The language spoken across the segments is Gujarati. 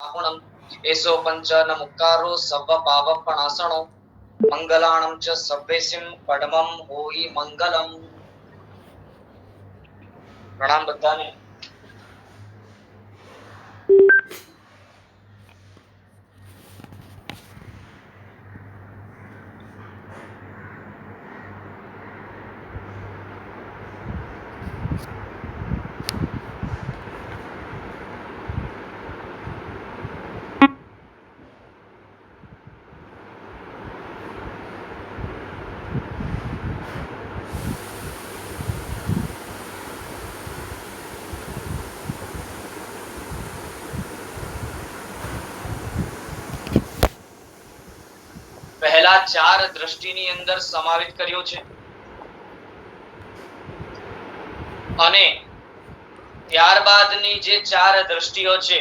આપુણમ એસો પંચન મુક્કારો સવ્વ પાવપણાસણો મંગલાણમ ચ સવ્વેસિમ પડમમ હોઈ મંગલમ. પ્રણામ બધાને. પહેલા ચાર દ્રષ્ટિની અંદર સમાવિત કર્યો છે અને ત્યારબાદની જે ચાર દ્રષ્ટિઓ છે,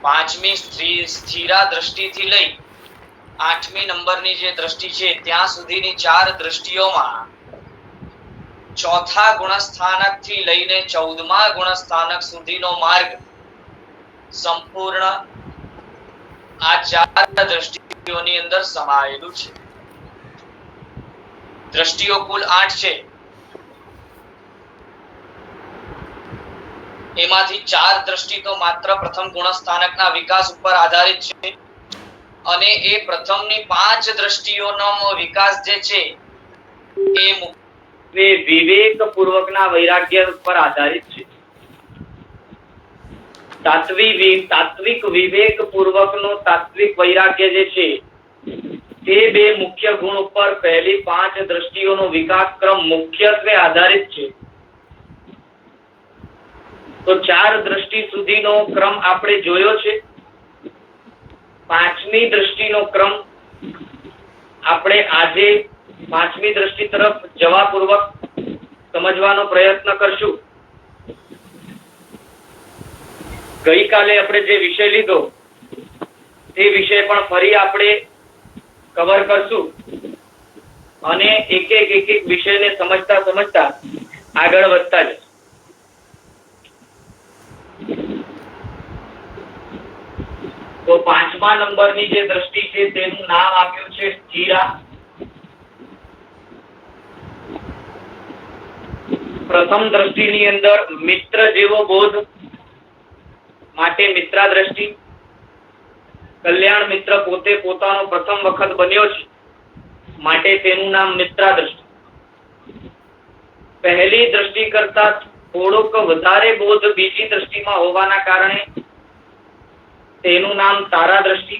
પાંચમી સ્થિરા દ્રષ્ટિથી લઈ આઠમી નંબરની જે દ્રષ્ટિ છે ત્યાં સુધીની ચાર દ્રષ્ટિઓમાં ચોથા ગુણસ્થાનક થી લઈને 14મા ગુણસ્થાનક સુધીનો માર્ગ સંપૂર્ણ આ ચાર દ્રષ્ટિઓની અંદર સમાયેલું છે. દ્રષ્ટિઓ કુલ 8 છે. એમાંથી ચાર દ્રષ્ટિ તો માત્ર પ્રથમ ગુણસ્થાનકના વિકાસ ઉપર આધારિત છે અને એ પ્રથમની 5 દ્રષ્ટિઓનો વિકાસ જે છે એ વિવેક પૂર્વકના વૈરાગ્ય પર આધારિત છે. તાત્વિક વિવેક પૂર્વકનો તાત્વિક વૈરાગ્ય જે છે તે બે મુખ્ય ગુણ ઉપર પહેલી 5 દ્રષ્ટિઓનો વિકાસ ક્રમ મુખ્યત્વે આધારિત છે. તો ચાર દ્રષ્ટિ સુધીનો ક્રમ આપણે જોયો છે. પાંચમી દ્રષ્ટિનો ક્રમ આપણે આજે પાંચમી દ્રષ્ટિ તરફ જવા પૂર્વક સમજવાનો પ્રયત્ન કરશું. ગઈકાલે આપણે જે વિષય લીધો તે વિષય પણ ફરી આપણે કવર કરશું અને એક એક વિષયને સમજતા આગળ વધતા જશું. તો પાંચમા નંબરની જે દ્રષ્ટિ છે તેનું નામ આપ્યું છે સ્થિરા. પ્રથમ દ્રષ્ટિની અંદર મિત્ર જેવો બોધ માટે મિત્રા દ્રષ્ટિ. કલ્યાણ મિત્ર પોતે પોતાનો પ્રથમ વખત બન્યો છે માટે તેનું નામ મિત્રા દ્રષ્ટિ. પહેલી દ્રષ્ટિ કરતા થોડોક વધારે બોધ બીજી દ્રષ્ટિમાં હોવાના કારણે તેનું નામ તારા દ્રષ્ટિ.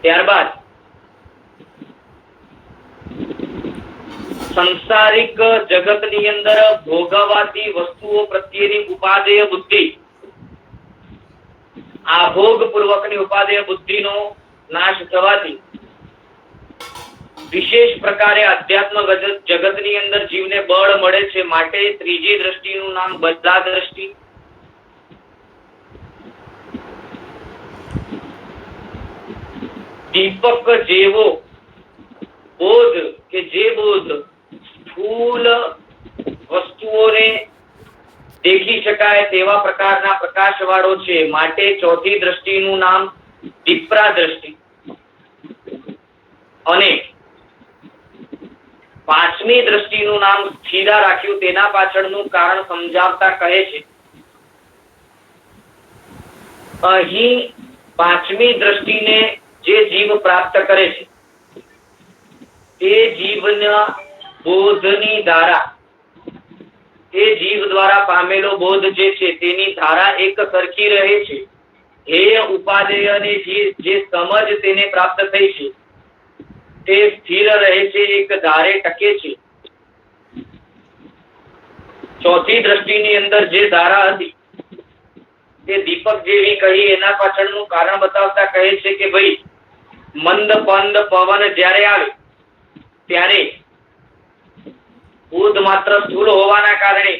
ત્યારબાદ સંસારિક જગતની અંદર ભોગવાતી વસ્તુઓ પ્રત્યેની ઉપાદેય બુદ્ધિ, આ ભોગ પૂર્વકની ઉપાદેય બુદ્ધિનો નાશ થવાથી વિશેષ પ્રકારે અધ્યાત્મ જગતની અંદર જીવને બળ મળે છે માટે ત્રીજી દ્રષ્ટિનું નામ બદલા દ્રષ્ટિ. દીપક જેવો બોધ કે જે બોધ સ્થૂલ વસ્તુઓને દેખી શકાય તેવા પ્રકારના પ્રકાશ વાળો છે માટે ચોથી દ્રષ્ટિનું નામ દીપરા દ્રષ્ટિ. અને પાંચમી દ્રષ્ટિનું નામ સ્થિરા રાખ્યું. તેના પાછળનું કારણ સમજાવતા કહે છે અહીં પાંચમી દ્રષ્ટિને જે જીવ પ્રાપ્ત કરે છે તે જીવના બોધની ધારા, તે જીવ દ્વારા પામેલો બોધ જે છે તેની ધારા એક સરખી રહે છે. હે ઉપાદેયની જે સમજ તેને પ્રાપ્ત થઈ છે તે સ્થિર રહે છે, એક ધારે ટકે છે. ચોથી દ્રષ્ટિની અંદર જે ધારા હતી તે દીપક જેવી કહી. એના પાછળનું કારણ બતાવતા કહે છે કે ભાઈ મંદ પંદ પવન જ્યારે આવે ત્યારે બોધ માત્ર સ્થૂળ હોવાના કારણે,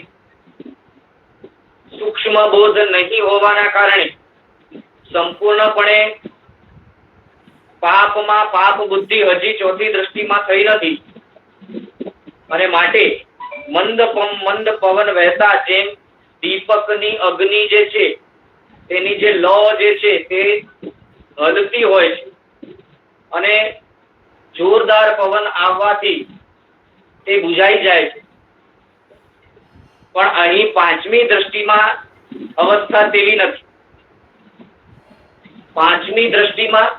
સૂક્ષ્મ બોધ નહીં હોવાના કારણે સંપૂર્ણપણે પાપમાં પાપ બુદ્ધિ હજી ચોથી દ્રષ્ટિમાં થઈ નથી અને માટે મંદ પવન વહેતા જેમ દીપકની અગ્નિ જે છે તેની જે લौ જે છે તે હલતી હોય છે અને જોરદાર પવન આવવાથી તે બુઝાઈ જાય છે. પણ અહીં પાંચમી દ્રષ્ટિમાં અવસ્થા તેવી નથી. પાંચમી દ્રષ્ટિમાં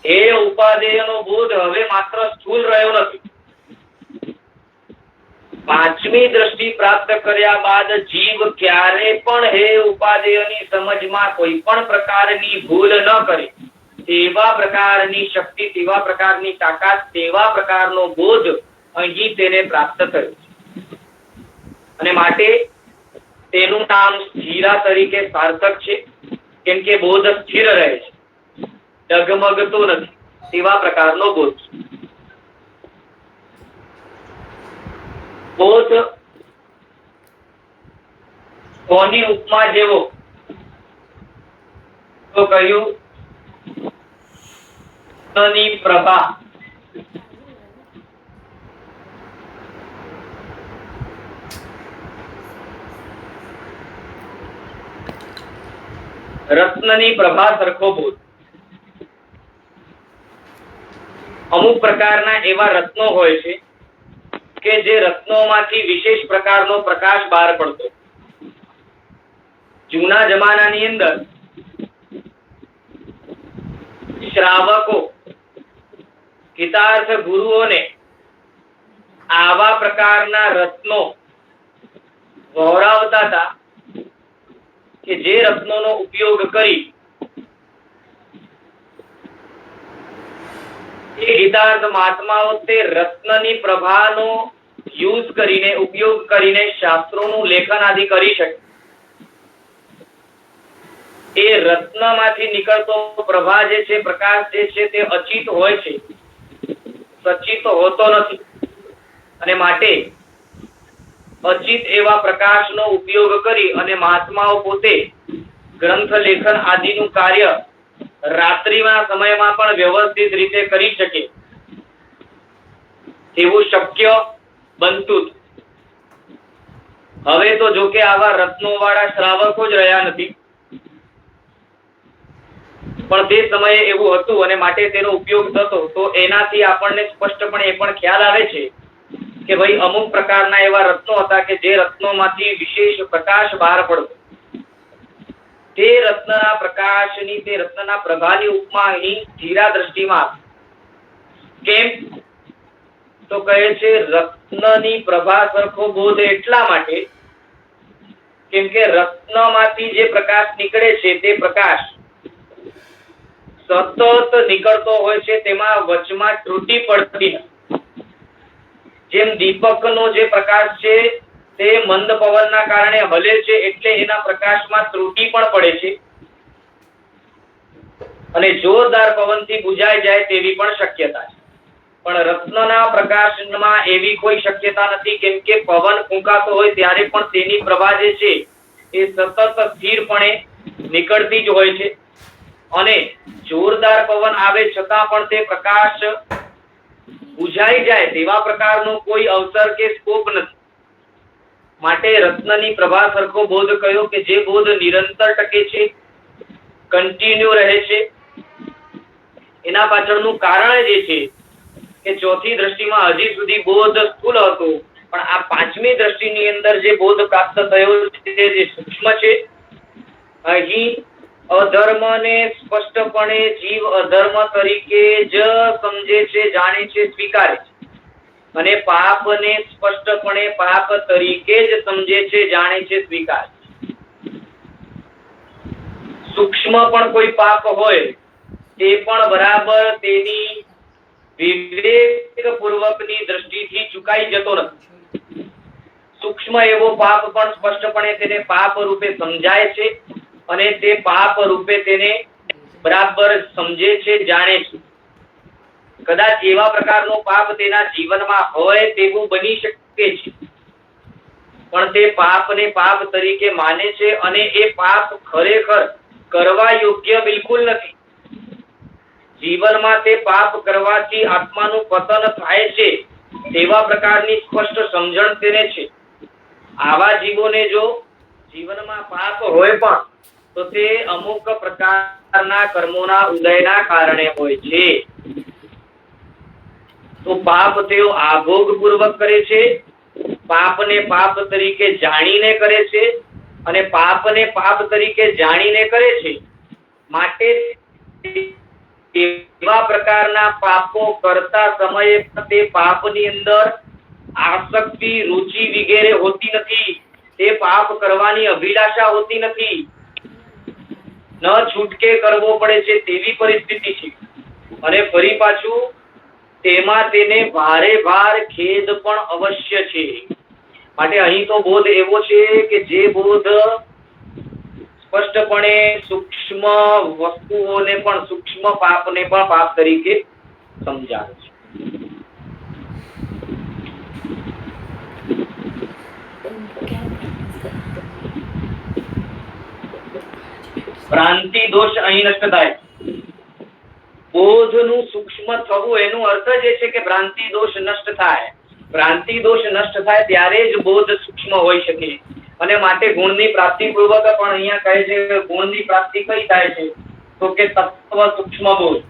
એ ઉપાદેયનો બોધ હવે માત્ર સ્થૂલ રહ્યો નથી. પાંચમી દ્રષ્ટિ પ્રાપ્ત કર્યા બાદ જીવ ક્યારે પણ હે ઉપાદેયની સમજમાં કોઈ પણ પ્રકારની ભૂલ ન કરે તેવા પ્રકારની શક્તિ, તેવા પ્રકારની તાકાત, તેવા પ્રકારનો બોધ અહીં તેને પ્રાપ્ત થયો છે. અને માટે તેનું નામ સ્થિરા તરીકે સાર્થક છે. કેમ કે બોધ સ્થિર રહે છે, ડગમગતો નથી, તેવા પ્રકારનો બોધ છે. બોધ કોની ઉપમા જેવો? તો કહ્યું રત્નની પ્રભા. રત્નની પ્રભા સરખો બોધ. અમુક પ્રકારના એવા રત્નો હોય છે કે જે રત્નોમાંથી વિશેષ પ્રકારનો પ્રકાશ બહાર પડતો. જૂના જમાનાની અંદર શ્રાવકો, ગીતાર્થ ગુરુઓને આવા પ્રકારના રત્નો વહોરાવતા હતા કે જે રત્નોનો ઉપયોગ કરી એ ગીતાર્થ મહાત્માઓ તે રત્નની પ્રભાનો યુઝ કરીને, ઉપયોગ કરીને શાસ્ત્રોનું લેખન આદિ કરી શકે. એ રત્નમાંથી નીકળતો પ્રભા જે છે, પ્રકાશ જે છે તે અચિત હોય છે, સચિત હોતો નથી. અને માટે અચિત એવા પ્રકાશનો ઉપયોગ કરી અને મહાત્માઓ પોતે ગ્રંથ લેખન આદિનું કાર્ય રાત્રિના સમયમાં પણ વ્યવસ્થિત રીતે કરી શકે એવું શક્ય બનતું. હવે તો જો કે આવા રત્નો વાળા શ્રાવકો જ રહ્યા નથી, પણ તે સમયે એવું હતું અને માટે તેનો ઉપયોગ થતો. તો એનાથી આપણને સ્પષ્ટપણે એ પણ ખ્યાલ આવે છે કે ભાઈ અમુક પ્રકારના એવા રત્નો હતા કે જે રત્નોમાંથી વિશેષ પ્રકાશ બહાર પડતો. તે રત્નના પ્રકાશની, તે રત્નના પ્રભાની ઉપમા અહીં ધીરા દ્રષ્ટિમાં. કેમ? તો કહે છે રત્નની પ્રભા સરખો બોધ એટલા માટે કેમ કે રત્નમાંથી જે પ્રકાશ નીકળે છે તે પ્રકાશ સતત નીકળતો હોય છે, તેમાં વચમાં ત્રુટિ પડતી નથી. જેમ દીપકનો જે પ્રકાશ છે તે મંદ પવનના કારણે હલે છે એટલે એના પ્રકાશમાં ત્રુટિ પણ પડે છે અને જોરદાર પવનથી બુઝાઈ જાય તેવી પણ શક્યતા છે. પણ રત્નના પ્રકાશમાં એવી કોઈ શક્યતા નથી. કેમ કે પવન ફૂંકાતો હોય ત્યારે પણ તેની પ્રભા જે છે એ સતત સ્થિરપણે નીકળતી જ હોય છે અને જોરદાર પવન આવે છતાં પણ તે પ્રકાશ બુઝાઈ જાય તેવા પ્રકારનો કોઈ અવસર કે સ્કોપ નથી. માટે રત્નની પ્રભા સરખો બોધ કયો કે જે બોધ નિરંતર ટકે છે, કન્ટિન્યુ રહે છે. એના પાછળનું કારણ જે છે કે ચોથી દ્રષ્ટિમાં હજી સુધી બોધ સ્થૂલ હતો, પણ આ પાંચમી દ્રષ્ટિની અંદર જે બોધ પ્રાપ્ત થયો છે જે સૂક્ષ્મ છે. અહીં અધર્મને સ્પષ્ટપણે જીવ અધર્મ તરીકે જ સમજે છે, જાણે છે, સ્વીકારે છે અને પાપને સ્પષ્ટપણે પાપ તરીકે જ સમજે છે, જાણે છે, સ્વીકારે છે. સૂક્ષ્મ પણ કોઈ પાપ હોય તે પણ બરાબર તેની વિવેકપૂર્વકની દ્રષ્ટિથી ચૂકાઈ જતો નથી. સૂક્ષ્મ એવો પાપ પણ સ્પષ્ટપણે તેને પાપ રૂપે સમજાય છે અને તે પાપ રૂપે તેને બરાબર સમજે છે, જાણે છે. કદાચ એવા પ્રકારનો પાપ તેના જીવનમાં હોય તેવું બની શકે છે, પણ તે પાપને પાપ તરીકે માને છે અને એ પાપ ખરેખર કરવા યોગ્ય બિલકુલ નથી. જીવનમાં તે પાપ કરવાથી આત્માનું પતન થાય છે તેવા પ્રકારની સ્પષ્ટ સમજણ તેને છે. આવા જીવોને જો જીવનમાં પાપ હોય પણ તો તે અમુક પ્રકારના કર્મોના ઉદયના કારણે હોય છે. તો પાપ તેઓ આભોગ પૂર્વક કરે છે, પાપને પાપ તરીકે જાણીને કરે છે, અને પાપને પાપ તરીકે જાણીને કરે છે માટે એવા પ્રકારના પાપો કરતા સમયે તે પાપની અંદર આસક્તિ, રુચિ વગેરે હોતી નથી. તે પાપ કરવાની અભિલાષા હોતી નથી. ન છૂટકે કરવો પડે છે તેવી પરિસ્થિતિ છે. અને ફરી પાછું તેમાં તેને ભારે ભાર ખેદ પણ અવશ્ય છે. માટે અહીં તો બોધ એવો છે કે જે બોધ સ્પષ્ટપણે સૂક્ષ્મ વસ્તુઓને પણ, સૂક્ષ્મ પાપને પણ પાપ તરીકે સમજાવે છે. ભ્રાંતિ દોષ અહીં નષ્ટ થાય. બોધનું સૂક્ષ્મ થવું એનો અર્થ જ એ છે કે ભ્રાંતિ દોષ નષ્ટ થાય. ભ્રાંતિ દોષ નષ્ટ થાય ત્યારે જ બોધ સૂક્ષ્મ હોઈ શકે. અને માટે ગુણની પ્રાપ્તિ પૂર્વક પણ અહીંયા કહે છે કે ગુણની પ્રાપ્તિ કઈ થાય છે તો કે તત્વ સૂક્ષ્મ બોધ.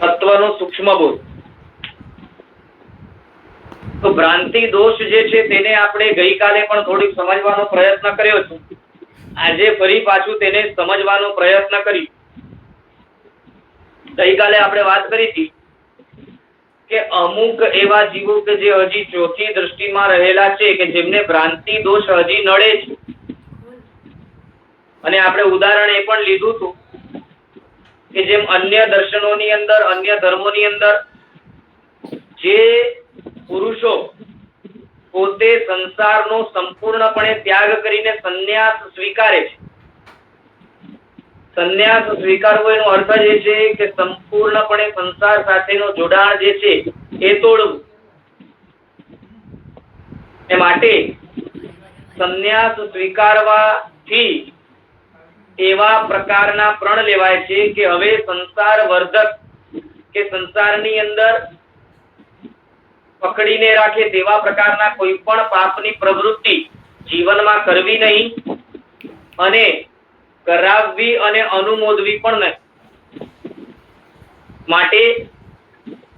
તત્વનો સૂક્ષ્મ બોધ. તો ભ્રાંતિ દોષ જે છે તેને આપણે ગઈકાલે પણ થોડીક સમજવાનો પ્રયત્ન કર્યો છે. આજે ફરી પાછું તેને સમજવાનો પ્રયત્ન કરી. ગઈકાલે આપણે વાત કરી હતી કે અમુક એવા જીવો કે જે હજી ચોથી દ્રષ્ટિમાં રહેલા છે કે જેમને ભ્રાંતિ દોષ હજી નડે છે. અને આપણે ઉદાહરણ એ પણ લીધું હતું કે જેમ અન્ય દર્શનોની અંદર, અન્ય ધર્મોની અંદર જે પુરુષો પોતે સંસારનો સંપૂર્ણપણે ત્યાગ કરીને સંન્યાસ સ્વીકારે છે. સંન્યાસ સ્વીકારવો એનો અર્થ જ એ છે કે સંપૂર્ણપણે સંસાર સાથેનો જોડાણ જે છે એ તોડવું. એ માટે સંન્યાસ સ્વીકારવાથી એવા પ્રકારના પ્રણ લેવાય છે કે હવે સંસાર વર્ધક કે સંસારની અંદર પકડીને રાખે તેવા પ્રકારના કોઈ પણ પાપની પ્રવૃત્તિ જીવનમાં કરવી નહીં, અને કરાવવી અને અનુમોદવી પણ નહીં. માટે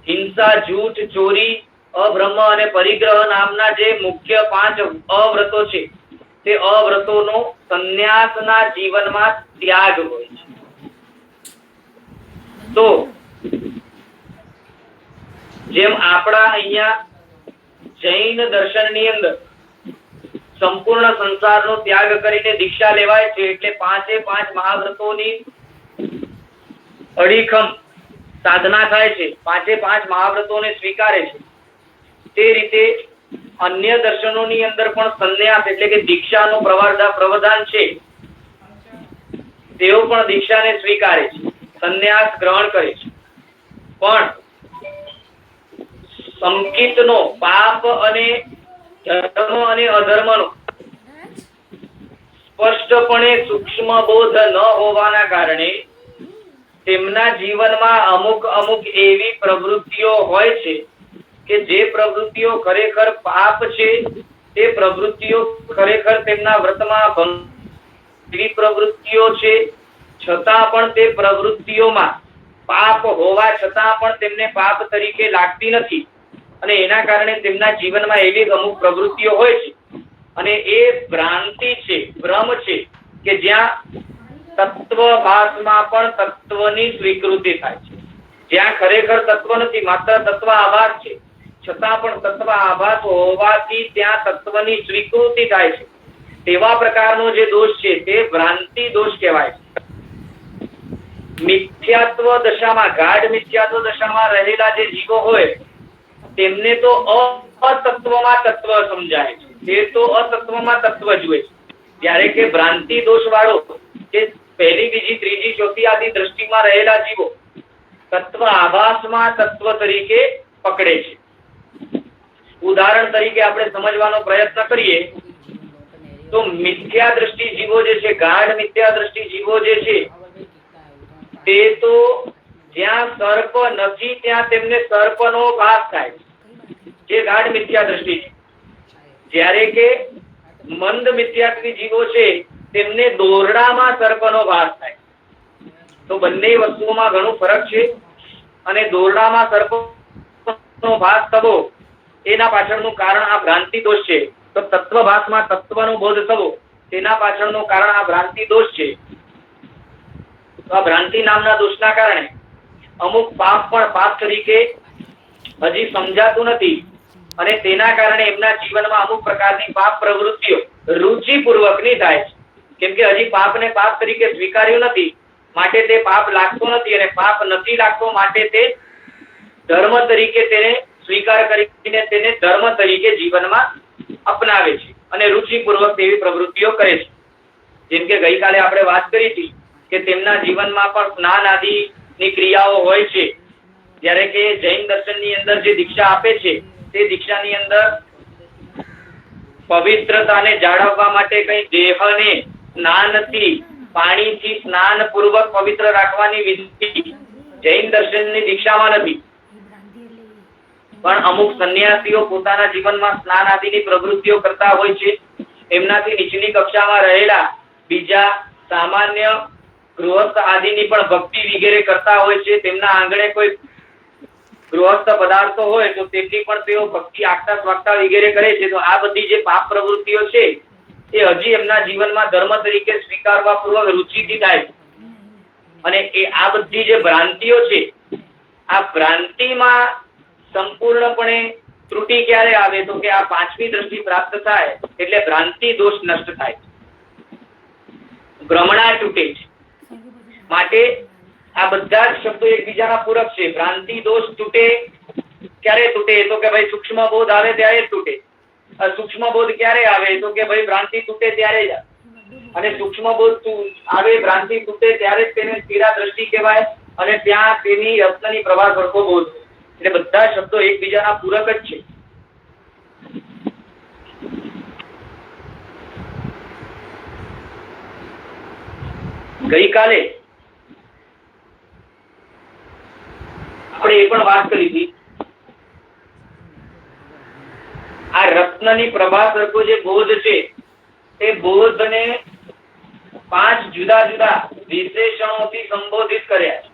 હિંસા, જૂઠ, ચોરી, અબ્રહ્મ અને પરિગ્રહ નામના જે મુખ્ય 5 અવ્રતો છે તે અવ્રતોનો સંન્યાસના જીવનમાં ત્યાગ હોય છે. તો જેમ આપણા અહીંયા જૈન દર્શનની અંદર સંપૂર્ણ સંસારનો ત્યાગ કરીને દીક્ષા લેવાય છે, એટલે 5 મહાવ્રતોની અડીખમ સાધના થાય છે, 5 મહાવ્રતોને સ્વીકારે છે. તે રીતે અન્ય દર્શનોની અંદર પણ સંન્યાસ એટલે કે દીક્ષાનું પ્રવધાન છે. તેઓ પણ દીક્ષાને સ્વીકારે છે, સંન્યાસ ગ્રહણ કરે છે. પણ સંકિતનો પાપ અને ધર્મ અને અધર્મનો સ્પષ્ટપણે સૂક્ષ્મ બોધ ન હોવાના કારણે તેમના જીવનમાં અમુક એવી પ્રવૃત્તિઓ હોય છે કે જે પ્રવૃત્તિઓ ખરેખર પાપ છે, તે પ્રવૃત્તિઓ ખરેખર તેમના વ્રતમાં એવી પ્રવૃત્તિઓ છે, છતાં પણ તે પ્રવૃત્તિઓમાં પાપ હોવા છતાં પણ તેમને પાપ તરીકે લાગતી નથી. અને એના કારણે તેમના જીવનમાં એવી અમુક પ્રવૃત્તિઓ હોય છે, અને એ ભ્રાંતિ છે, ભ્રમ છે કે જ્યાં તત્વભાસમાં પણ તત્વની સ્વીકૃતિ થાય છે. જ્યાં ખરેખર તત્વ નથી, માત્ર તત્વ આભાસ છે, છતાં પણ તત્વ આભાસ હોવાથી ત્યાં તત્વની સ્વીકૃતિ થાય છે. તેવા પ્રકારનો જે દોષ છે તે ભ્રાંતિ દોષ કહેવાય છે. મિથ્યાત્વ દશામાં, ગાઢ મિથ્યાત્વ દશામાં રહેલા જે જીવો હોય તેમને તો અતત્વમાં તત્વ સમજાય છે, તે તો અતત્વમાં તત્વ જુએ છે. જ્યારે કે ભ્રાંતિ દોષ વાળો જે પહેલી, બીજી, ત્રીજી, ચોથી આદિ દ્રષ્ટિમાં રહેલા જીવો તત્વ આભાસમાં તત્વ તરીકે પકડે છે. ઉદાહરણ તરીકે આપણે સમજવાનો પ્રયત્ન કરીએ તો મિથ્યા દ્રષ્ટિ જીવો જે છે, ગાઢ મિથ્યા દ્રષ્ટિ જીવો જે છે, તે તો જ્યાં સર્પ નથી ત્યાં તેમને સર્પનો ભાસ થાય, જે ગાઢ મિથ્યા દ્રષ્ટિ છે. જ્યારે કે મંદ મિથ્યાત્વી જીવો છે તેમને દોરડામાં સર્પનો ભાસ થાય. તો બંને વસ્તુઓમાં ઘણું ફરક છે. અને દોરડામાં સર્પનો ભાસ થવો એના પાછળનું કારણ આ ભ્રાંતિ દોષ છે. તો તત્વભાસમાં તત્વનો બોધ થવો તેના પાછળનું કારણ આ ભ્રાંતિ દોષ છે. તો આ ભ્રાંતિ નામના દોષના કારણે અમુક પાપ પણ પાપ તરીકે હજી સમજાતું નથી, અને તેના કારણે એમના જીવનમાં અમુક પ્રકારની પાપ પ્રવૃત્તિઓ રુચિપૂર્વકની થાય છે. કેમ કે હજી પાપને પાપ તરીકે સ્વીકાર્યું નથી, માટે તે પાપ લાગતો નથી, અને પાપ નથી લાગતો માટે તે ધર્મ તરીકે તેને સ્વીકાર કરીને તેને ધર્મ તરીકે જીવનમાં અપનાવે છે અને રુચિપૂર્વક તેવી પ્રવૃત્તિઓ કરે છે. જેમ કે ગઈકાલે આપણે વાત કરી હતી કે તેમના જીવનમાં પણ સ્નાન આદિની ક્રિયાઓ હોય છે. જ્યારે કે જૈન દર્શનની અંદર જે દીક્ષા આપે છે તે દીક્ષાની અંદર પવિત્રતાને જાળવવા માટે કઈ દેહને સ્નાનથી, પાણીથી સ્નાન પૂર્વક પવિત્ર રાખવાની વિધિ જૈન દર્શનની દીક્ષામાં નથી. પણ અમુક સંન્યાસીઓ પોતાના જીવનમાં સ્નાન આદિની પ્રવૃત્તિઓ કરતા હોય છે. એમનાથી નીચલી કક્ષામાં રહેલા બીજા સામાન્ય ગૃહસ્થ આદિની પણ ભક્તિ વગેરે કરતા હોય છે. તેમના આંગણે કોઈ ગૃહસ્થ પદાર્થો હોય તો તેમની પણ તેઓ ભક્તિ આગતા સ્વાગતા વગેરે કરે છે. તો આ બધી જે પાપ પ્રવૃત્તિઓ છે એ હજી એમના જીવનમાં ધર્મ તરીકે સ્વીકારવા પૂર્વક રુચિથી થાય છે. અને એ આ બધી જે ભ્રાંતિઓ છે, આ ભ્રાંતિમાં સંપૂર્ણપણે ત્રુટિ ક્યારે આવે તો કે આ પાંચમી દ્રષ્ટિ પ્રાપ્ત થાય એટલે ભ્રાંતિ દોષ નષ્ટ થાય, ભ્રમણા તૂટે છે. માટે આ બધા જ શબ્દો એકબીજાના પૂરક છે. ભ્રાંતિ દોષ તૂટે ક્યારે તૂટે તો કે ભાઈ સૂક્ષ્મ બોધ આવે ત્યારે જ તૂટે. સૂક્ષ્મ બોધ ક્યારે આવે તો કે ભાઈ ભ્રાંતિ તૂટે ત્યારે જ. અને સૂક્ષ્મ બોધ આવે, ભ્રાંતિ તૂટે ત્યારે જ તેને સ્થિરા દ્રષ્ટિ કહેવાય, અને ત્યાં તેની રત્નની પ્રભા સરખો બોધ. એટલે બધા શબ્દો એકબીજાના પૂરક જ છે. ગઈકાલે આપણે એ પણ વાત કરી હતી, આ રત્નની પ્રભા સરખો જે બોધ છે તે બોધને 5 જુદા જુદા વિશેષણોથી સંબોધિત કર્યા છે.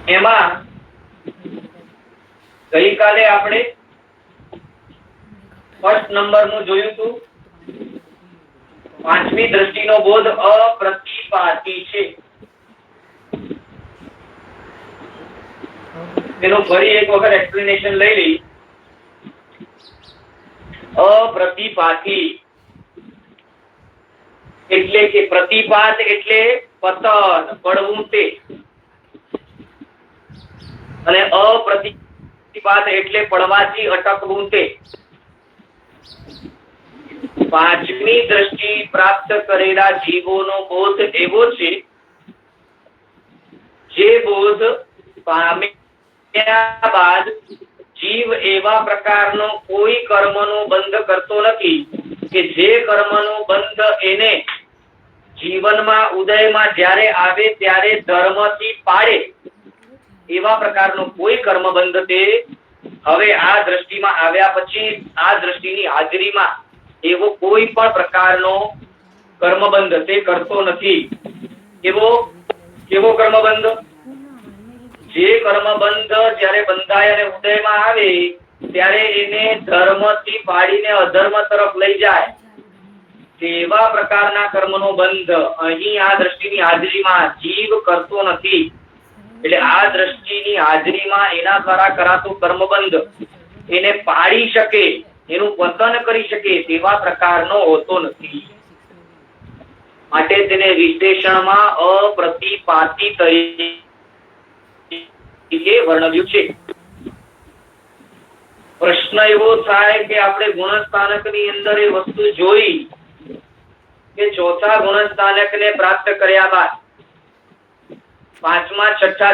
એમાં ગઈકાલે આપણે ફર્સ્ટ નંબરનું જોયું હતું, પાંચમી દ્રષ્ટિનો બોધ અપ્રતિપાતી છે. તેનું ફરી એક વખત એક્સપ્લેનેશન લઈ લઈ. અપ્રતિપાતી એટલે કે પ્રતિપાત એટલે પતન, પડવું તે, અને અપ્રતિપાત એટલે પડવાથી અટકવું તે. પાંચમી દ્રષ્ટિ પ્રાપ્ત કરેલા જીવોનો બોધ એવો છે જે બોધ પામ્યા બાદ જીવ એવા પ્રકારનો કોઈ કર્મનો બંધ કરતો નથી કે જે કર્મનો બંધ એને જીવનમાં ઉદયમાં જ્યારે આવે ત્યારે ધર્મથી પાડે. એવા પ્રકારનો કોઈ કર્મ બંધ તે હવે આ દ્રષ્ટિમાં આવ્યા પછી આ દ્રષ્ટિની હાજરીમાં એવો કોઈ પણ પ્રકારનો કર્મબંધ તે કરતો નથી. કેવો કર્મબંધ? જે કર્મબંધ જ્યારે બંધાય અને ઉદયમાં આવે ત્યારે એને ધર્મથી પાડીને અધર્મ તરફ લઈ જાય, તેવા પ્રકારના કર્મનો બંધ અહીં આ દ્રષ્ટિની હાજરીમાં જીવ કરતો નથી. એટલે આ દ્રષ્ટિની હાજરીમાં એના દ્વારા કરાતો કર્મબંધ એને પાડી શકે, એનું પતન કરી શકે તેવા પ્રકારનો હોતો નથી. માટે તેને વિશેષણમાં અપ્રતિપાતી તરીકે વર્ણવ્યું છે. પ્રશ્ન એવો થાય કે આપણે ગુણસ્થાનકની અંદર એ વસ્તુ જોઈ કે ચોથા ગુણસ્થાનકને પ્રાપ્ત કર્યા બાદ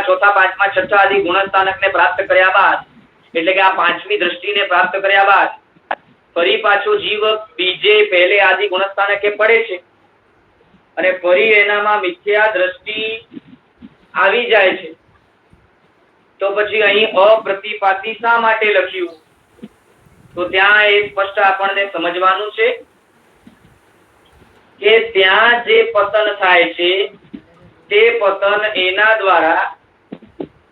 ચોથા પાંચમા છઠ્ઠા આદિ ગુણસ્થાનકને પ્રાપ્ત કર્યા બાદ, એટલે કે આ પાંચમી દ્રષ્ટિને પ્રાપ્ત કર્યા બાદ ફરી પાછો જીવ બીજે પહેલે આદિ ગુણસ્થાનકે પડે છે અને ફરી એનામાં મિથ્યા દ્રષ્ટિ આવી જાય છે, તો પછી અહીં અપ્રતિપાતી શા માટે લખ્યું? તો ત્યાં એ સ્પષ્ટ આપણને સમજવાનું છે કે ત્યાં જે પતન થાય છે તે પતન એના દ્વારા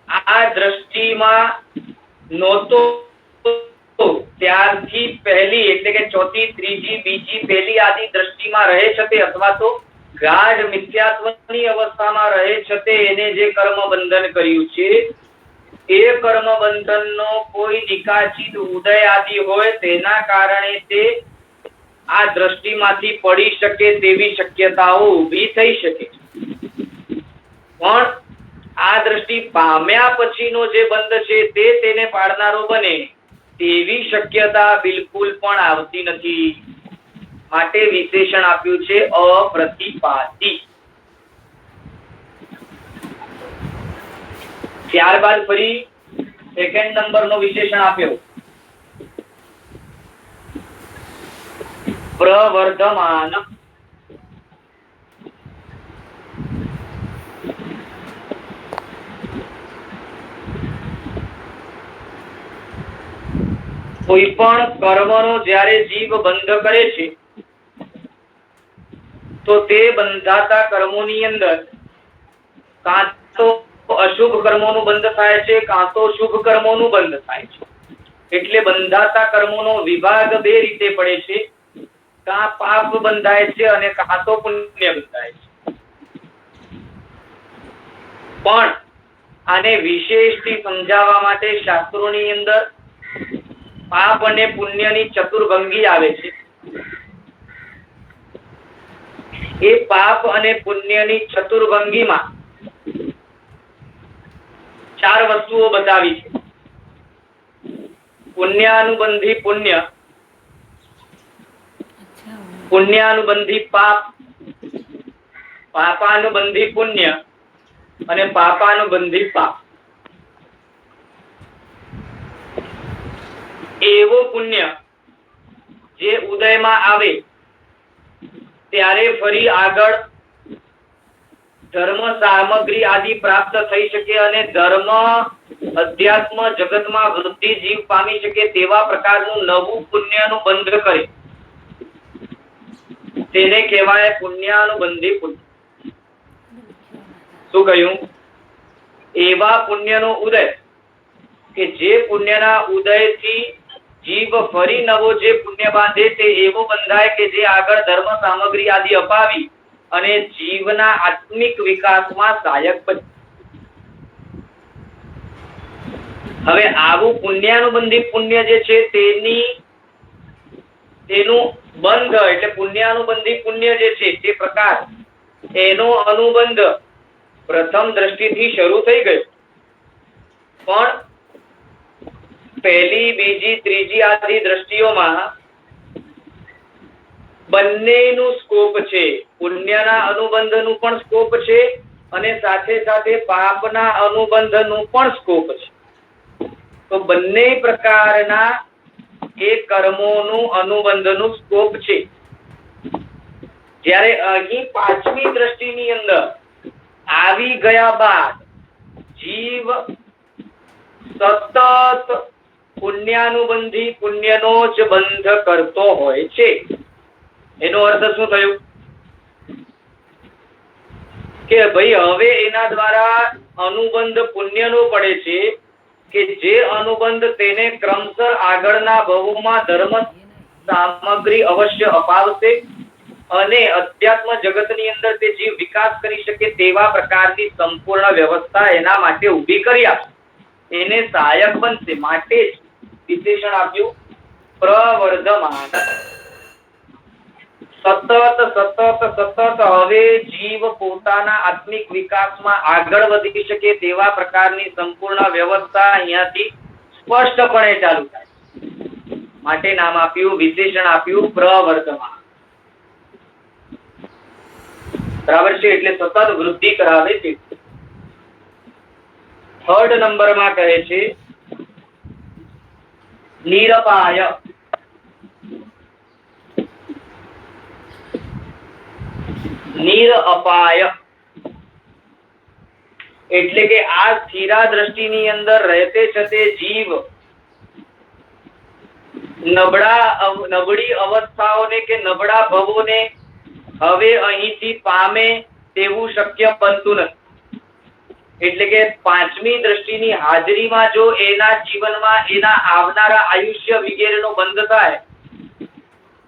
આ દ્રષ્ટિમાં નહોતો ત્યારથી પહેલી એટલે કે ચોથી, ત્રીજી, બીજી, પહેલી આદિ દ્રષ્ટિમાં રહે છે તે, અથવા તો ગાઢ મિથ્યાત્વની અવસ્થામાં રહે છે તે, એને જે કર્મ બંધન કર્યું છે એ કર્મ બંધનનો કોઈ નિકાચિત ઉદય આદિ હોય તેના કારણે તે આ દ્રષ્ટિમાંથી પડી શકે તેવી શક્યતાઓ ઊભી થઈ શકે. પણ આ દ્રષ્ટિ પામ્યા પછીનો જે બંધ છે તે તેને પાડનારો બને તેવી શક્યતા બિલકુલ પણ આવતી નથી. માટે વિશેષણ આપ્યું છે અપ્રતિપાતી. ત્યારબાદ ફરી સેકન્ડ નંબરનો વિશેષણ આપ્યો પ્રવર્ધમાન. કોઈ પણ કર્મનો જ્યારે જીવ બંધ કરે છે તો તે બંધાતા કર્મોની અંદર કાં તો અશુભ કર્મોનું બંધ થાય છે, કાં તો શુભ કર્મોનું બંધ થાય છે. એટલે બંધાતા કર્મોનો વિભાગ બે રીતે પડે છે, કાં પાપ બંધાય છે અને કાં તો પુણ્ય બંધાય છે. પણ આને વિશેષથી સમજાવવા માટે શાસ્ત્રોની અંદર પાપ અને પુણ્યની ચતુર્ભંગી આવે છે. એ પાપ અને પુણ્યની ચતુર્ભંગીમાં ચાર વસ્તુઓ બતાવી છે. પુણ્યાનુબંધી પુણ્ય, પુણ્યાનુબંધી પાપ, પાપાનુબંધી પુણ્ય અને પાપાનુબંધી પાપ. એવો પુણ્ય જે ઉદયમાં આવે ત્યારે ફરી આગળ ધર્મ સામગ્રી આદિ પ્રાપ્ત થઈ શકે અને ધર્મ અધ્યાત્મ જગતમાં વૃદ્ધિ જીવ પામી શકે તેવા પ્રકારનું નવું પુણ્યનું બંધ કરે તેને કહેવાય પુણ્યાનુબંધી પુણ્ય. શું કહ્યું? એવા પુણ્યનો ઉદય કે જે પુણ્યના ઉદયથી જીવ ફરી નવો જે પુણ્ય બાંધે તે એવો બંધાય કે જે આગળ ધર્મ સામગ્રી આદિ અપાવી અને જીવના આત્મિક વિકાસમાં સહાયક બને. હવે આવું પુણ્યાનુબંધી પુણ્ય જે છે તેનું બંધ એટલે પુણ્યાનુબંધી પુણ્ય જે છે તે પ્રકાર એનો અનુબંધ પ્રથમ દ્રષ્ટિથી શરૂ થઈ ગયો, પણ પહેલી, બીજી, ત્રીજી આદિ દ્રષ્ટિઓમાં બંનેનું સ્કોપ છે. પુણ્યના અનુબંધનું પણ સ્કોપ છે અને સાથે સાથે પાપના અનુબંધનું પણ સ્કોપ છે. તો બંને પ્રકારના એ કર્મોનું અનુબંધનું સ્કોપ છે. જ્યારે અહીં પાંચમી દ્રષ્ટિની અંદર આવી ગયા બાદ જીવ સતત પુણ્યાનુબંધી પુણ્યનો જ બંધ કરતો હોય છે. એનો અર્થ શું થયું? કે ભાઈ હવે એના દ્વારા અનુબંધ પુણ્યનો પડે છે કે જે અનુબંધ તેને ક્રમશઃ આગળના ભવોમાં ધર્મ સામગ્રી અવશ્ય અપાવશે અને અધ્યાત્મ જગતની અંદર તે જીવ વિકાસ કરી શકે તેવા પ્રકારની સંપૂર્ણ વ્યવસ્થા એના માટે ઊભી કરી આપશે, એને સહાયક બનશે. માટે જ વિશેષણ આપ્યું પ્રવર્ધમાન. સતત હવે જીવ પોતાના આત્મિક વિકાસમાં આગળ વધી શકે તેવા પ્રકારની સંપૂર્ણ વ્યવસ્થા અહીંયાથી સ્પષ્ટપણે ચાલુ થાય. માટે નામ આપ્યું, વિશેષણ આપ્યું પ્રવર્ધમાન. બરાબર છે? એટલે સતત વૃદ્ધિ કરાવે છે. થર્ડ નંબરમાં કહે છે નિરપાય. નિરઅપાય એટલે કે આ સ્થિરા દ્રષ્ટિની અંદર રહેતે છતે જીવ નબળી અવસ્થાઓને કે નબળા ભવોને હવે અહીંથી પામે તેવું શક્ય બનતું નથી. એટલે કે પાંચમી દ્રષ્ટિની હાજરીમાં જો એના જીવનમાં એના આવનારા આયુષ્ય વગેરેનો બંધ થાય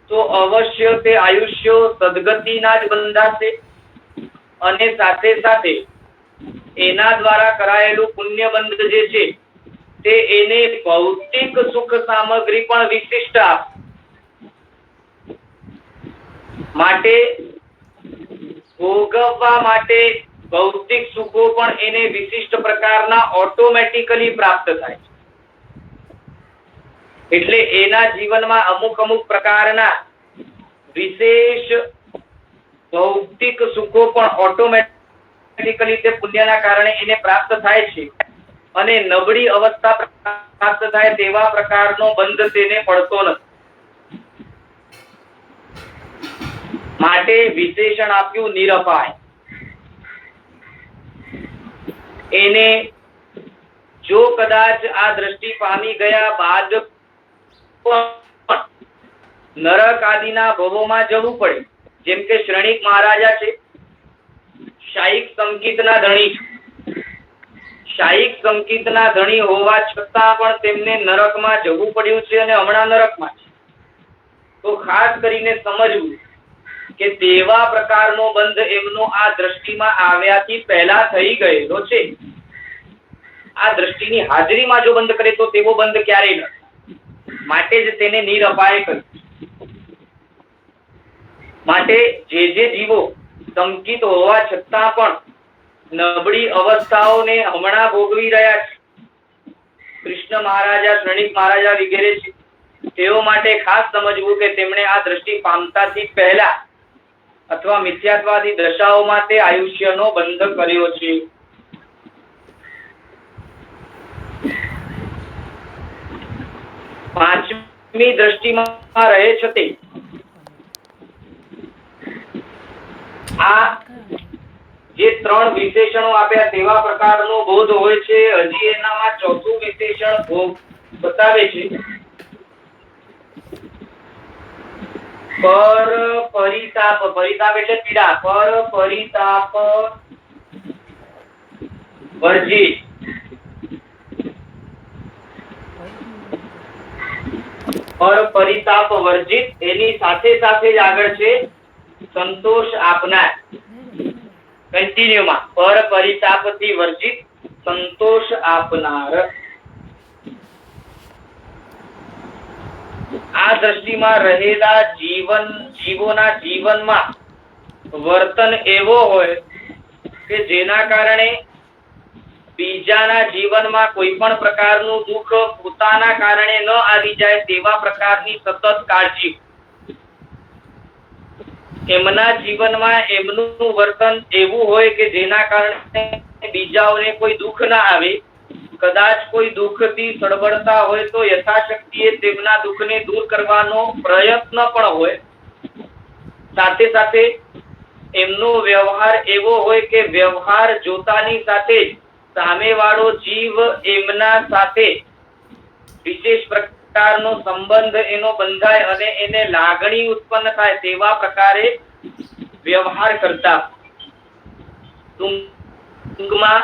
તો અવશ્ય તે આયુષ્યો સદગતિના જ બંધાશે અને સાથે સાથે એના દ્વારા કરાયેલું પુણ્ય બંધ જે છે તે એને ભૌતિક સુખ સામગ્રી પણ વિશિષ્ટ માટે ભોગવવા માટે ભૌતિક સુખો પણ એને વિશિષ્ટ પ્રકારના ઓટોમેટિકલી પ્રાપ્ત થાય છે. એટલે એના જીવનમાં અમુક પ્રકારના વિશેષ ભૌતિક સુખો પણ ઓટોમેટિકલી તે પુણ્યના કારણે એને પ્રાપ્ત થાય છે અને નબળી અવસ્થા પ્રાપ્ત થાય તેવા પ્રકારનો બંધ તેને પડતો નથી. માટે વિશેષણ આપ્યું નિરપાય. એને જો કદાચ આ દ્રષ્ટિ પામી ગયા બાદ નરક આદિના ભવોમાં જવું પડે, જેમ કે શ્રણિક મહારાજા છે, શાહિક સંકિતના ધણી છે. શાહિક સંકિતના ધણી હોવા છતાં પણ તેમને નરકમાં જવું પડ્યું છે અને હમણાં નરકમાં છે. તો ખાસ કરીને સમજવું કે તેવા પ્રકારનો બંધ એમનો આ દ્રષ્ટિમાં આવ્યાથી પહેલા થઈ ગયેલો છે. આ દ્રષ્ટિની હાજરીમાં જો બંધ કરે તો તેવો બંધ ક્યારેય નથી. માટે જ તેને નિરપાય કહ્યું. માટે જે જીવો સંકિત હોવા છતાં પણ નબળી અવસ્થાઓને હમણાં ભોગવી રહ્યા છે, કૃષ્ણ મહારાજા, શ્રણિક મહારાજા વગેરે છે, તેઓ માટે ખાસ સમજવું કે તેમણે આ દ્રષ્ટિ પામતાથી પહેલા અથવા મિથ્યાત્વાદી દશાઓમાં તે આયુષ્યનો બંધ કર્યો છે. પાંચમી દ્રષ્ટિમાં રહે છે તે આ જે ત્રણ વિશેષણો આપ્યા તેવા પ્રકારનો બોધ હોય છે. હજી એનામાં ચોથું વિશેષણ બતાવે છે પર પરિતાપ. પરિતાપ એટલે પીડા. પર પરિતાપ વર્જિત. પર પરિતાપ વર્જિત એની સાથે સાથે જ આગળ છે સંતોષ આપનાર. કન્ટિન્યુમાં પર પરિતાપથી વર્જિત સંતોષ આપનાર. આ દ્રષ્ટિમાં રહેલા જીવોના જીવનમાં વર્તન એવો હોય કે જેના કારણે બીજાના જીવનમાં કોઈ પણ પ્રકારનું દુઃખ પોતાના કારણે ન આવી જાય તેવા પ્રકારની સતત કાળજી. એમના જીવનમાં એમનું વર્તન એવું હોય કે જેના કારણે બીજાઓને કોઈ દુઃખ ના આવે. કદાચ કોઈ દુઃખથી સળવળતા હોય તો યથાશક્તિએ તેમના દુઃખને દૂર કરવાનો પ્રયત્ન પણ હોય. સાથે સાથે એમનો વ્યવહાર એવો હોય કે વ્યવહાર જોતાની સાથે જ સામેવાળો જીવ એમના સાથે વિશેષ પ્રકારનો સંબંધ એનો બંધાય અને એને લાગણી ઉત્પન્ન થાય તેવા પ્રકારે વ્યવહાર કરતા. ટૂંકમાં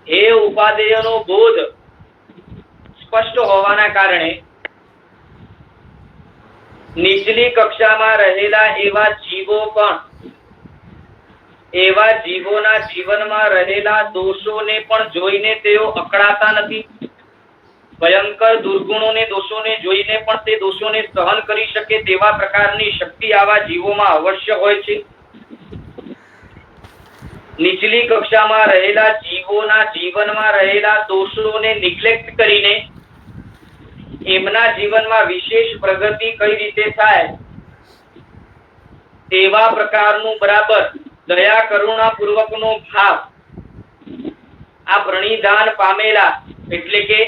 એ ઉપાદેયનો બોધ સ્પષ્ટ હોવાના કારણે નીચલી કક્ષામાં રહેલા એવા જીવો પણ એવા જીવોના જીવનમાં રહેલા દોષોને પણ જોઈને તેઓ અકળાતા નથી. ભયંકર દુર્ગુણોને દોષોને જોઈને પણ તે દોષોને સહન કરી શકે તેવા પ્રકારની શક્તિ આવા જીવોમાં અવશ્ય હોય છે. નીચલી કક્ષામાં રહેલા જીવોના જીવનમાં રહેલા દોષોને નિગ્લેક્ટ કરીને એમના જીવનમાં વિશેષ પ્રગતિ કઈ રીતે થાય તેવા પ્રકારનું બરાબર દયા કરુણા પૂર્વકનો ભાવ આ પ્રણિધાન પામેલા એટલે કે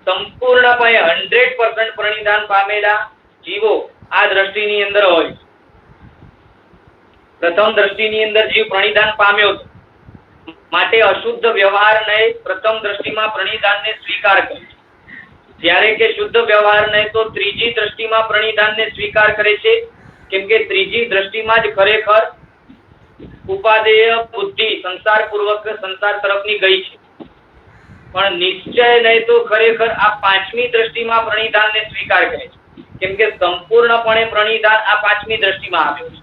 સંપૂર્ણપણે 100% પ્રણિધાન પામેલા જીવો આ દ્રષ્ટિની અંદર હોય. પ્રથમ દ્રષ્ટિની અંદર જીવ પ્રણિધાન પામ્યો હતો, માટે અશુદ્ધ વ્યવહારને પ્રથમ દ્રષ્ટિમાં પ્રણિધાનને સ્વીકાર કરે છે, જ્યારે કે શુદ્ધ વ્યવહારને તો ત્રીજી દ્રષ્ટિમાં પ્રણિધાનને સ્વીકાર કરે છે, કેમ કે ત્રીજી દ્રષ્ટિમાં જ ખરેખર ઉપાદેય બુદ્ધિ સંસાર પૂર્વક સંસાર તરફની ગઈ છે. પણ નિશ્ચય નહીં તો ખરેખર આ પાંચમી દ્રષ્ટિમાં પ્રણિધાનને સ્વીકાર કરે છે, કેમ કે સંપૂર્ણપણે પ્રણિધાન આ પાંચમી દ્રષ્ટિમાં આવ્યો છે.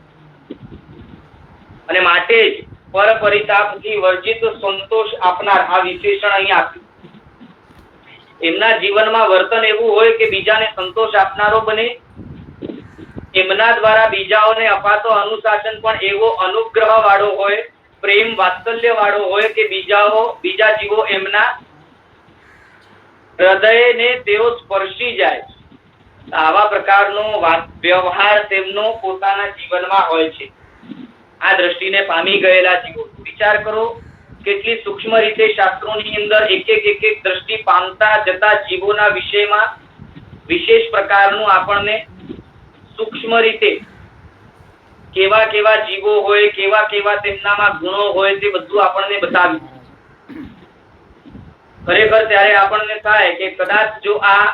અને માટે જ પર પરિતાપથી વર્જિત સંતોષ આપનાર આ વિશેષણ અહીં આપ્યું. એમના જીવનમાં વર્તન એવું હોય કે બીજાને સંતોષ આપનારો બને, એમના દ્વારા બીજાઓને અપાતો અનુશાસન પણ એવો અનુગ્રહ વાળો હોય, પ્રેમ વાત્સલ્ય વાળો હોય કે બીજા જીવો એમના હૃદયને તેઓ સ્પર્શી જાય. આવા પ્રકારનો વ્યવહાર તેમનો પોતાના જીવનમાં હોય છે. આ દ્રષ્ટિને પામી ગયેલા જીવો, વિચાર કરો કેટલી સૂક્ષ્મ રીતે શાસ્ત્રોની અંદર એક એક દ્રષ્ટિ પામતા જતા જીવોના વિષયમાં વિશેષ પ્રકારનું આપણને સૂક્ષ્મ રીતે કેવા કેવા જીવો હોય, કેવા કેવા તેમનામાં ગુણો હોય, તે બધું આપણને બતાવ્યું. ખરેખર ત્યારે આપણને થાય કે કદાચ જો આ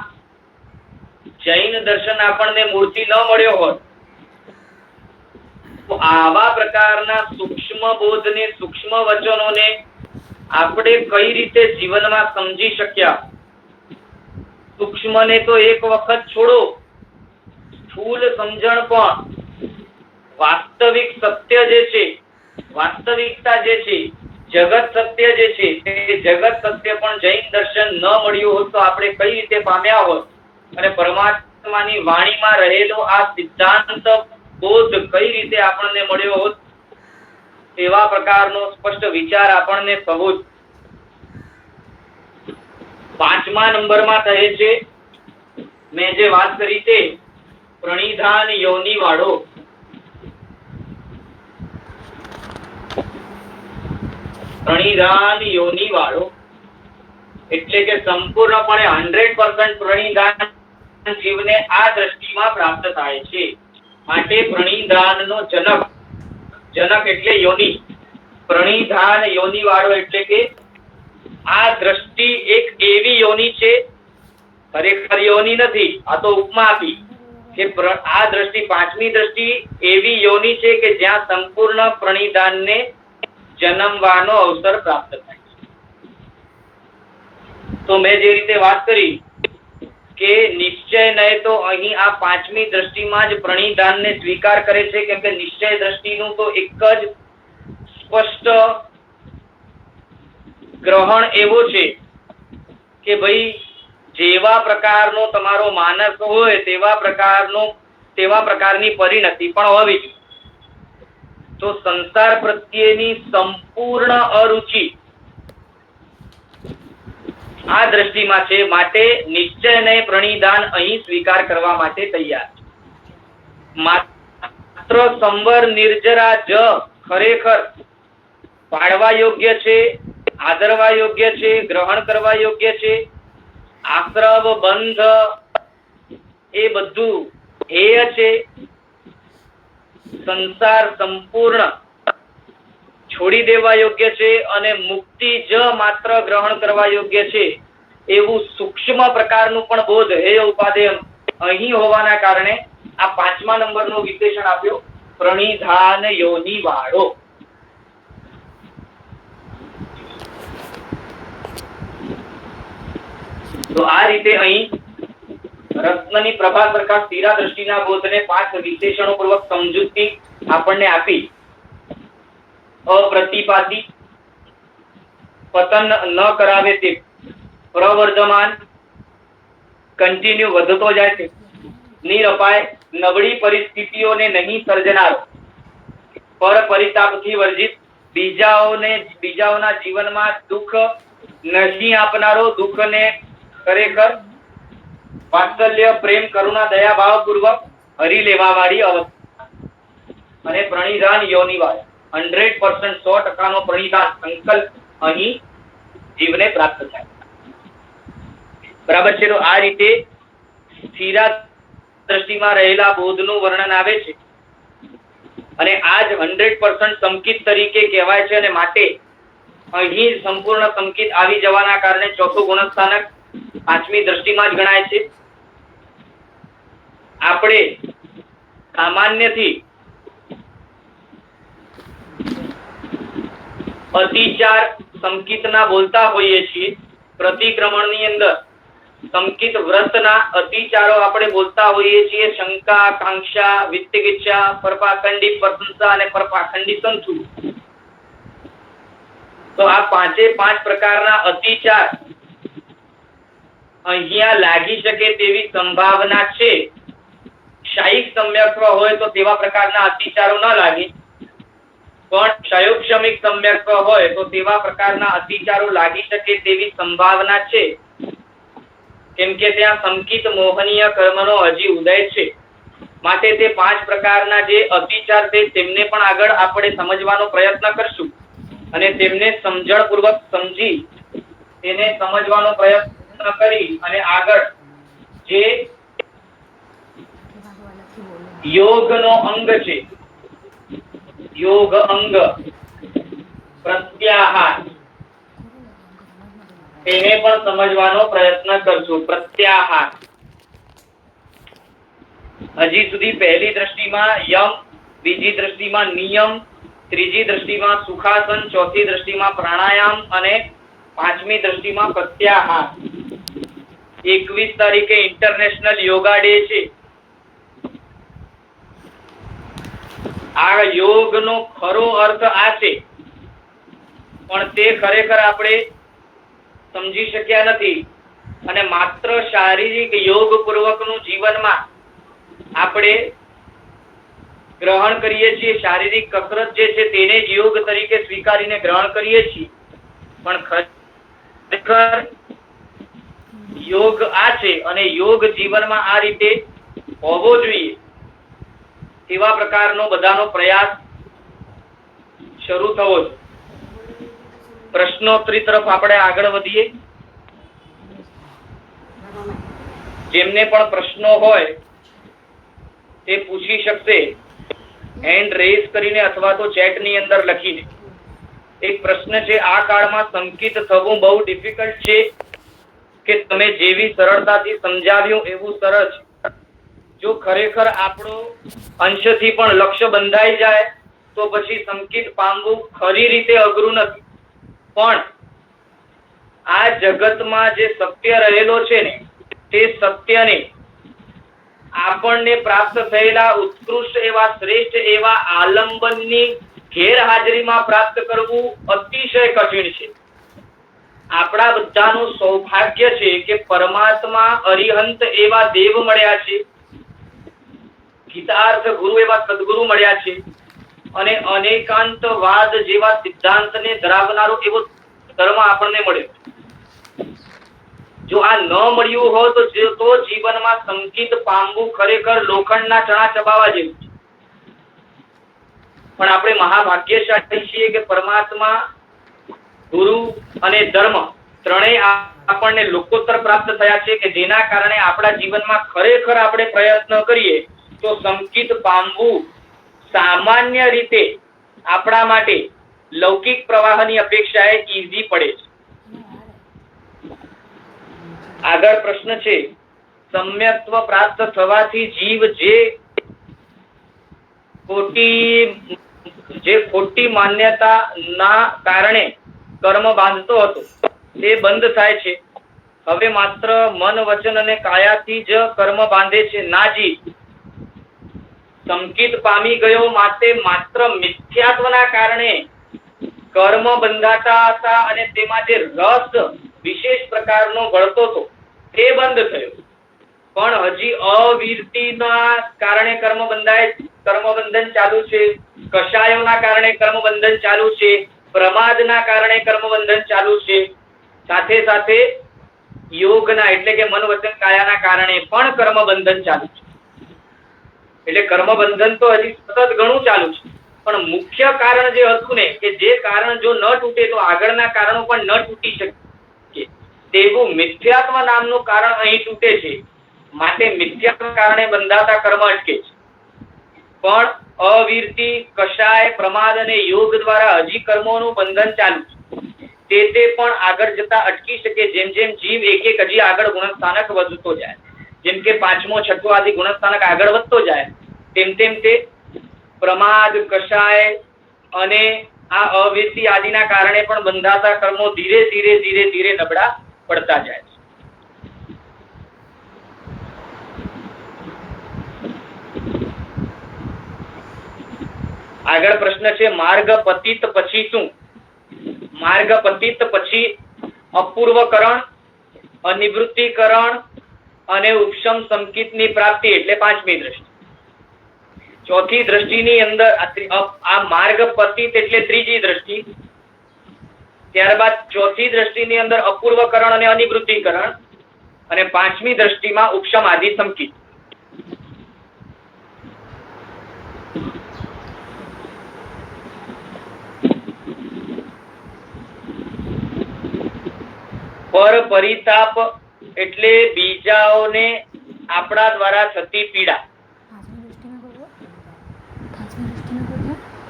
જૈન દર્શન આપણને મૂર્તિ ન મળ્યો હોત તો આવા પ્રકારના સૂક્ષ્મ બોધને, સૂક્ષ્મ વચનોને આપણે કઈ રીતે જીવનમાં સમજી શક્યા. સૂક્ષ્મને તો એક વખત છોડો, સ્થૂળ સમજણ પણ વાસ્તવિક સત્ય જે છે, વાસ્તવિકતા જે છે, જગત સત્ય જે છે, તે જગત સત્ય પણ જૈન દર્શન ન મળ્યું હોત તો આપણે કઈ રીતે પામ્યા હોત, અને પરમાત્માની વાણીમાં રહેલો આ સિદ્ધાંત બોધ કઈ રીતે આપણને મળ્યો હોત, તેવા પ્રકારનો સ્પષ્ટ વિચાર આપણને થવો જ. 5મા નંબરમાં કહે છે, મેં જે વાત કરી તે પ્રણિધાન યોની વાળો. પ્રણિધાન યોની વાળો એટલે કે સંપૂર્ણપણે 100% પ્રણિધાન જીવને આ દ્રષ્ટિમાં પ્રાપ્ત થાય છે. માટે પ્રણિધાનનો જનક એટલે યોની. પ્રણિધાન યોની વાળો એટલે કે આ દ્રષ્ટિ એક એવી યોની છે, ખરેખર યોની નથી, આ તો ઉપમા આપી કે આ દ્રષ્ટિ, પાંચમી દ્રષ્ટિ એવી યોની છે કે જ્યાં સંપૂર્ણ પ્રણિધાનને જન્મવાનો અવસર પ્રાપ્ત થાય છે. તો મેં જે રીતે વાત કરી કે નિશ્ચય નહીં તો અહીં આ પાંચમી દ્રષ્ટિમાં જ પ્રણિધાનને સ્વીકાર કરે છે, કેમ કે નિશ્ચય દ્રષ્ટિનું તો એક જ સ્પષ્ટ ગ્રહણ એવો છે કે ભાઈ જેવા પ્રકારનો તમારો માનસ હોય તેવા પ્રકારની પરિણતિ પણ હોવી જોઈએ. તો સંસાર પ્રત્યેની સંપૂર્ણ અરુચિ આ દ્રષ્ટિમાં છે, માટે નિશ્ચય ને પ્રણિધાન અહીં સ્વીકાર કરવા માટે તૈયાર છે. માત્ર સંવર નિર્જરા જ ખરેખર પાળવા યોગ્ય છે, આદરવા યોગ્ય છે, ગ્રહણ કરવા યોગ્ય છે. આશ્રવ બંધ એ બધું હેય છે. સંસાર સંપૂર્ણ છોડી દેવા યોગ્ય છે અને મુક્તિ જ માત્ર ગ્રહણ કરવા યોગ્ય છે, એવું સૂક્ષ્મ પ્રકારનું પણ બોધ હેય ઉપાદેય અહીં હોવાના કારણે આ 5મા નંબરનું વિશેષણ આપ્યો, પ્રણિધાન યોની વાળો. તો આ રીતે અહીં રત્નની પ્રભા પ્રકાશ તીરા દ્રષ્ટિના બોધને 5 વિશેષણો પૂર્વક સમજૂતી આપણને આપી. અપ્રતિપાદી, પતન ન કરાવે તે પ્રવર્ધમાન, કન્ટિન્યુ વધતો જાય છે. નિરપાય, નબળી પરિસ્થિતિઓને નહીં સર્જનાર. પર પરિતાપથી વર્જિત, બીજાઓના જીવનમાં દુઃખ નહીં આપનારો, દુઃખને ખરેખર વાત્સલ્ય, પ્રેમ, કરુણા, દયા ભાવ પૂર્વક હરી લેવા વાળી અવસ્થા. અને પ્રણિધાન યોની વાળો 100% 100% નો પ્રણિધાન સંકલ્પ અહીં જીવને પ્રાપ્ત થાય. બરાબર છે. તો આ રીતે સ્થિરા દ્રષ્ટિમાં રહેલા બોધનું વર્ણન આવે છે. અને આ જ 100% સંકિત તરીકે કહેવાય છે. અને માટે અહીં સંપૂર્ણ સંકિત આવી જવાના કારણે ચોથું ગુણસ્થાનક પાંચમી દ્રષ્ટિમાં જ ગણાય છે. આપણે સામાન્યથી અતિચાર સંકિતના બોલતા હોઈએ છીએ. પ્રતિક્રમણની અંદર સંકિત વ્રતના અતિચારો આપણે બોલતા હોઈએ છીએ. શંકા, કાંક્ષા, વિત્તિગિચ્છા, પરપાખંડી પ્રશંસા અને પરપાખંડી સંતુ. તો આ પાંચે પાંચ પ્રકારના અતિચાર અહીંયા લાગી શકે તેવી સંભાવના છે. શાયિક સમ્યક્ત્વ હોય તો તેવા પ્રકારના અતિચારો ન લાગે, પણ ક્ષયોક્ષમિક સમ્યક્ત્વ હોય તો તેવા પ્રકારના અતિચારો લાગી શકે તેવી સંભાવના છે. કેમ કે ત્યાં સંકિત મોહનીય કર્મનો હજી ઉદય છે. માટે તે પાંચ પ્રકારના જે અતિચાર છે તેમને પણ આગળ આપણે સમજવાનો પ્રયત્ન કરશું અને તેમને સમજણપૂર્વક સમજી તેને સમજવાનો પ્રયત્ન કરી અને આગળ જે યોગનો અંગ છે, યોગ અંગ પ્રત્યાહાર, તેને પણ સમજવાનો પ્રયત્ન કરશું. પ્રત્યાહાર હજી સુધી પહેલી દ્રષ્ટિમાં યમ, બીજી દ્રષ્ટિમાં નિયમ, ત્રીજી દ્રષ્ટિમાં સુખાસન, ચોથી દ્રષ્ટિમાં પ્રાણાયામ અને પાંચમી દ્રષ્ટિમાં પ્રત્યાહાર. 21 તારીખે ઇન્ટરનેશનલ યોગા ડે છે. આ યોગનો ખરો અર્થ આ છે, પણ તે ખરેખર આપણે સમજી શક્યા નથી અને માત્ર શારીરિક યોગ પૂર્વકનું જીવનમાં આપણે ગ્રહણ કરીએ છીએ. શારીરિક કસરત જે છે તેને જ યોગ તરીકે સ્વીકારીને ગ્રહણ કરીએ છીએ, પણ ખરેખર યોગ આ છે અને યોગ જીવનમાં આ રીતે હોવો જોઈએ તેવા પ્રકારનો બધાનો પ્રયાસ શરૂ થવો છે. પ્રશ્નોત્તરી તરફ આપણે આગળ વધીએ. જેમને પણ પ્રશ્નો હોય તે પૂછી શકશે હેન્ડ રેઝ કરીને અથવા તો ચેટની અંદર લખીને. એક પ્રશ્ન છે, આ કાળમાં સંકિત થવું બહુ ડિફિકલ્ટ છે કે તમે જેવી સરળતાથી સમજાવ્યું એવું સરળ છે? જો ખરેખર આપણો અંશથી પણ લક્ષ્ય બંધાઈ જાય તો પછી સંકિત પામવું ખરી રીતે અઘરું નથી. પણ આ જગતમાં જે સત્ય રહેલો છે ને તે સત્યને આપણને પ્રાપ્ત થયેલા ઉત્કૃષ્ટ એવા શ્રેષ્ઠ એવા આલંબનની ગેરહાજરીમાં પ્રાપ્ત કરવું અતિશય કઠિન છે. આપણા બધાનું સૌભાગ્ય છે કે પરમાત્મા અરિહંત એવા દેવ મળ્યા છે, ગીતાર્થ ગુરુ એવા સદગુરુ મળ્યા છે અને અનેકાંતવાદ જેવા સિદ્ધાંતને ધરાવનારો એવો ધર્મ આપણને મળ્યો. જો આ ન મળ્યું હોય તો જીવનમાં સંકિત પામવું ખરેખર લોખંડના ચણા ચબાવવા જેવું છે. પણ આપણે મહાભાગ્યશાળી છીએ કે પરમાત્મા, ગુરુ અને ધર્મ ત્રણેય આપણને લોકોત્તર પ્રાપ્ત થયા છે કે જેના કારણે આપણા જીવનમાં ખરેખર આપણે પ્રયત્ન કરીએ તો સંકિત પામવું સામાન્ય રીતે આપણા માટે લૌકિક પ્રવાહની અપેક્ષાએ ઈઝી પડે છે. આગળ પ્રશ્ન છે, સમ્યક્ત્વ પ્રાપ્ત થવાથી જીવ જે ખોટી માન્યતા ના કારણે કર્મ બાંધતો હતો તે બંધ થાય છે. હવે માત્ર મન, વચન અને કાયાથી જ કર્મ બાંધે છે. નાજી, સંકિત પામી ગયો માટે માત્ર મિથ્યાત્વના કારણે કર્મ બંધાતા હતા અને તેમાં જે રસ વિશેષ પ્રકારનો વળતો હતો તે બંધ થયો. પણ હજી અવીરતીના કારણે કર્મ બંધન ચાલુ છે, કષાયોના કારણે કર્મ બંધન ચાલુ છે, પ્રમાદના કારણે કર્મ બંધન ચાલુ છે, સાથે સાથે યોગના એટલે કે મન, વચન, કાયાના કારણે પણ કર્મ બંધન ચાલુ છે. એટલે કર્મ બંધન તો હજી સતત ઘણું ચાલુ છે, પણ મુખ્ય કારણ જે હતું ને કે જે કારણ જો ન તૂટે તો આગળના કારણો પણ ન તૂટી શકે તેવું મિથ્યાત્વ નામનું કારણ અહીં તૂટે છે. માટે મિથ્યાત્વ કારણે બંધાતા કર્મ અટકે છે. પણ અવીરતી, કષાય, પ્રમાદ અને યોગ દ્વારા હજી કર્મોનું બંધન ચાલુ છે તે પણ આગળ જતા અટકી શકે જેમ જેમ જીવ એક એક હજી આગળ ગુણસ્થાનક વધતો જાય, જેમ કે પાંચમો છઠ્ઠો આદિ ગુણસ્થાનક આગળ વધતો જાય તેમ તેમ તે પ્રમાદ, કષાય અને આ અવીરતી આદિના કારણે પણ બંધાતા કર્મો ધીરે ધીરે ધીરે ધીરે નબળા પડતા જાય છે. આગળ પ્રશ્ન છે માર્ગ પતિત પછી શું? માર્ગ પતિત પછી અપૂર્વકરણ, અનિવૃત્તિકરણ અને ઉપશમ સંકિતની પ્રાપ્તિ એટલે પાંચમી દ્રષ્ટિ. ચોથી દ્રષ્ટિની અંદર આ માર્ગ પતિત એટલે ત્રીજી દ્રષ્ટિ, ત્યારબાદ ચોથી દ્રષ્ટિની અંદર અપૂર્વકરણ અને અનિવૃત્તિકરણ અને પાંચમી દ્રષ્ટિમાં ઉપશમ આદિ સંકિત. પર પરિતાપ એટલે બીજાઓને આપણા દ્વારા થતી પીડા.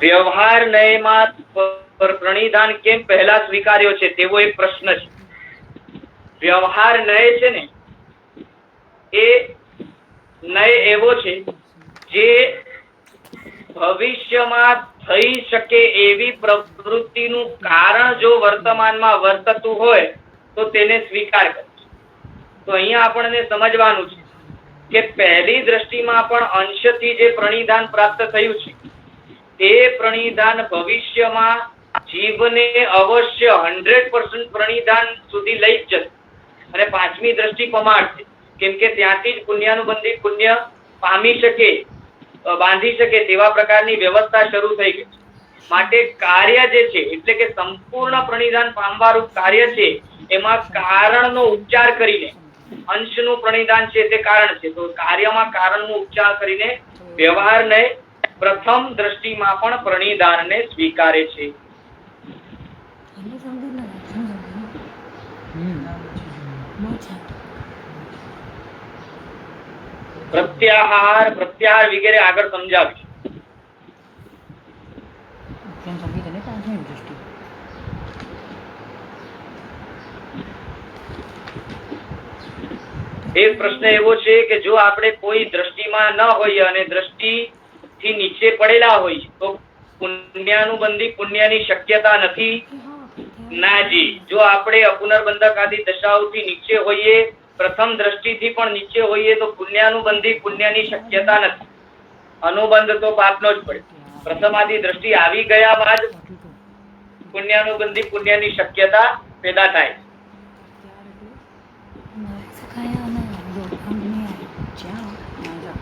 વ્યવહાર નયમાં પ્રણિધાન કેમ પહેલા સ્વીકાર્યો છે તેવો એક પ્રશ્ન છે. વ્યવહાર નય છે ને એ નય એવો છે જે ભવિષ્યમાં થઈ શકે એવી પ્રવૃત્તિનું કારણ જો વર્તમાનમાં વર્તતું હોય તો તેને સ્વીકાર કરે. તો અહીંયા આપણને સમજવાનું છે કે પહેલી દ્રષ્ટિમાં પણ અંશથી જે પ્રણિધાન પ્રાપ્ત થયું છે તે પ્રણિધાન ભવિષ્યમાં જીવને અવશ્ય 100% પ્રણિધાન સુધી લઈ જ જશે અને પાંચમી દ્રષ્ટિ પમાડશે, કેમ કે ત્યાંથી જ પુણ્યાનુબંધી પુણ્ય પામી શકે, બાંધી શકે તેવા પ્રકારની વ્યવસ્થા શરૂ થઈ ગઈ. માટે કાર્ય જે છે એટલે કે સંપૂર્ણ પ્રણિધાન પામવાનું કાર્ય છે એમાં કારણનો ઉપચાર કરીને, અંશનું પ્રણિધાન છે તે કારણ છે તો કાર્યમાં કારણનો ઉપચાર કરીને વ્યવહાર ને પ્રથમ દ્રષ્ટિમાં પણ પ્રણિધાનને સ્વીકારે છે. પ્રત્યાહાર, પ્રત્યાહાર વગેરે આગળ સમજાવીશ. એક પ્રશ્ન એવો છે કે જો આપણે કોઈ દ્રષ્ટિમાં ન હોઈએ અને દ્રષ્ટિ થી નીચે પડેલા હોય તો પુણ્યાનુબંધી પુણ્યની શક્યતા નથી? નાજી, જો આપણે અપુનર્બંધક આદિ દશાઓથી નીચે હોઈએ, પ્રથમ દ્રષ્ટિથી પણ નીચે હોઈએ તો પુણ્યાનુબંધી પુણ્યની શક્યતા નથી. અનુબંધ તો પાપનો જ પડે. પ્રથમ આદિ દ્રષ્ટિ આવી ગયા બાદ પુણ્યાનુબંધી પુણ્યની શક્યતા પેદા થાય.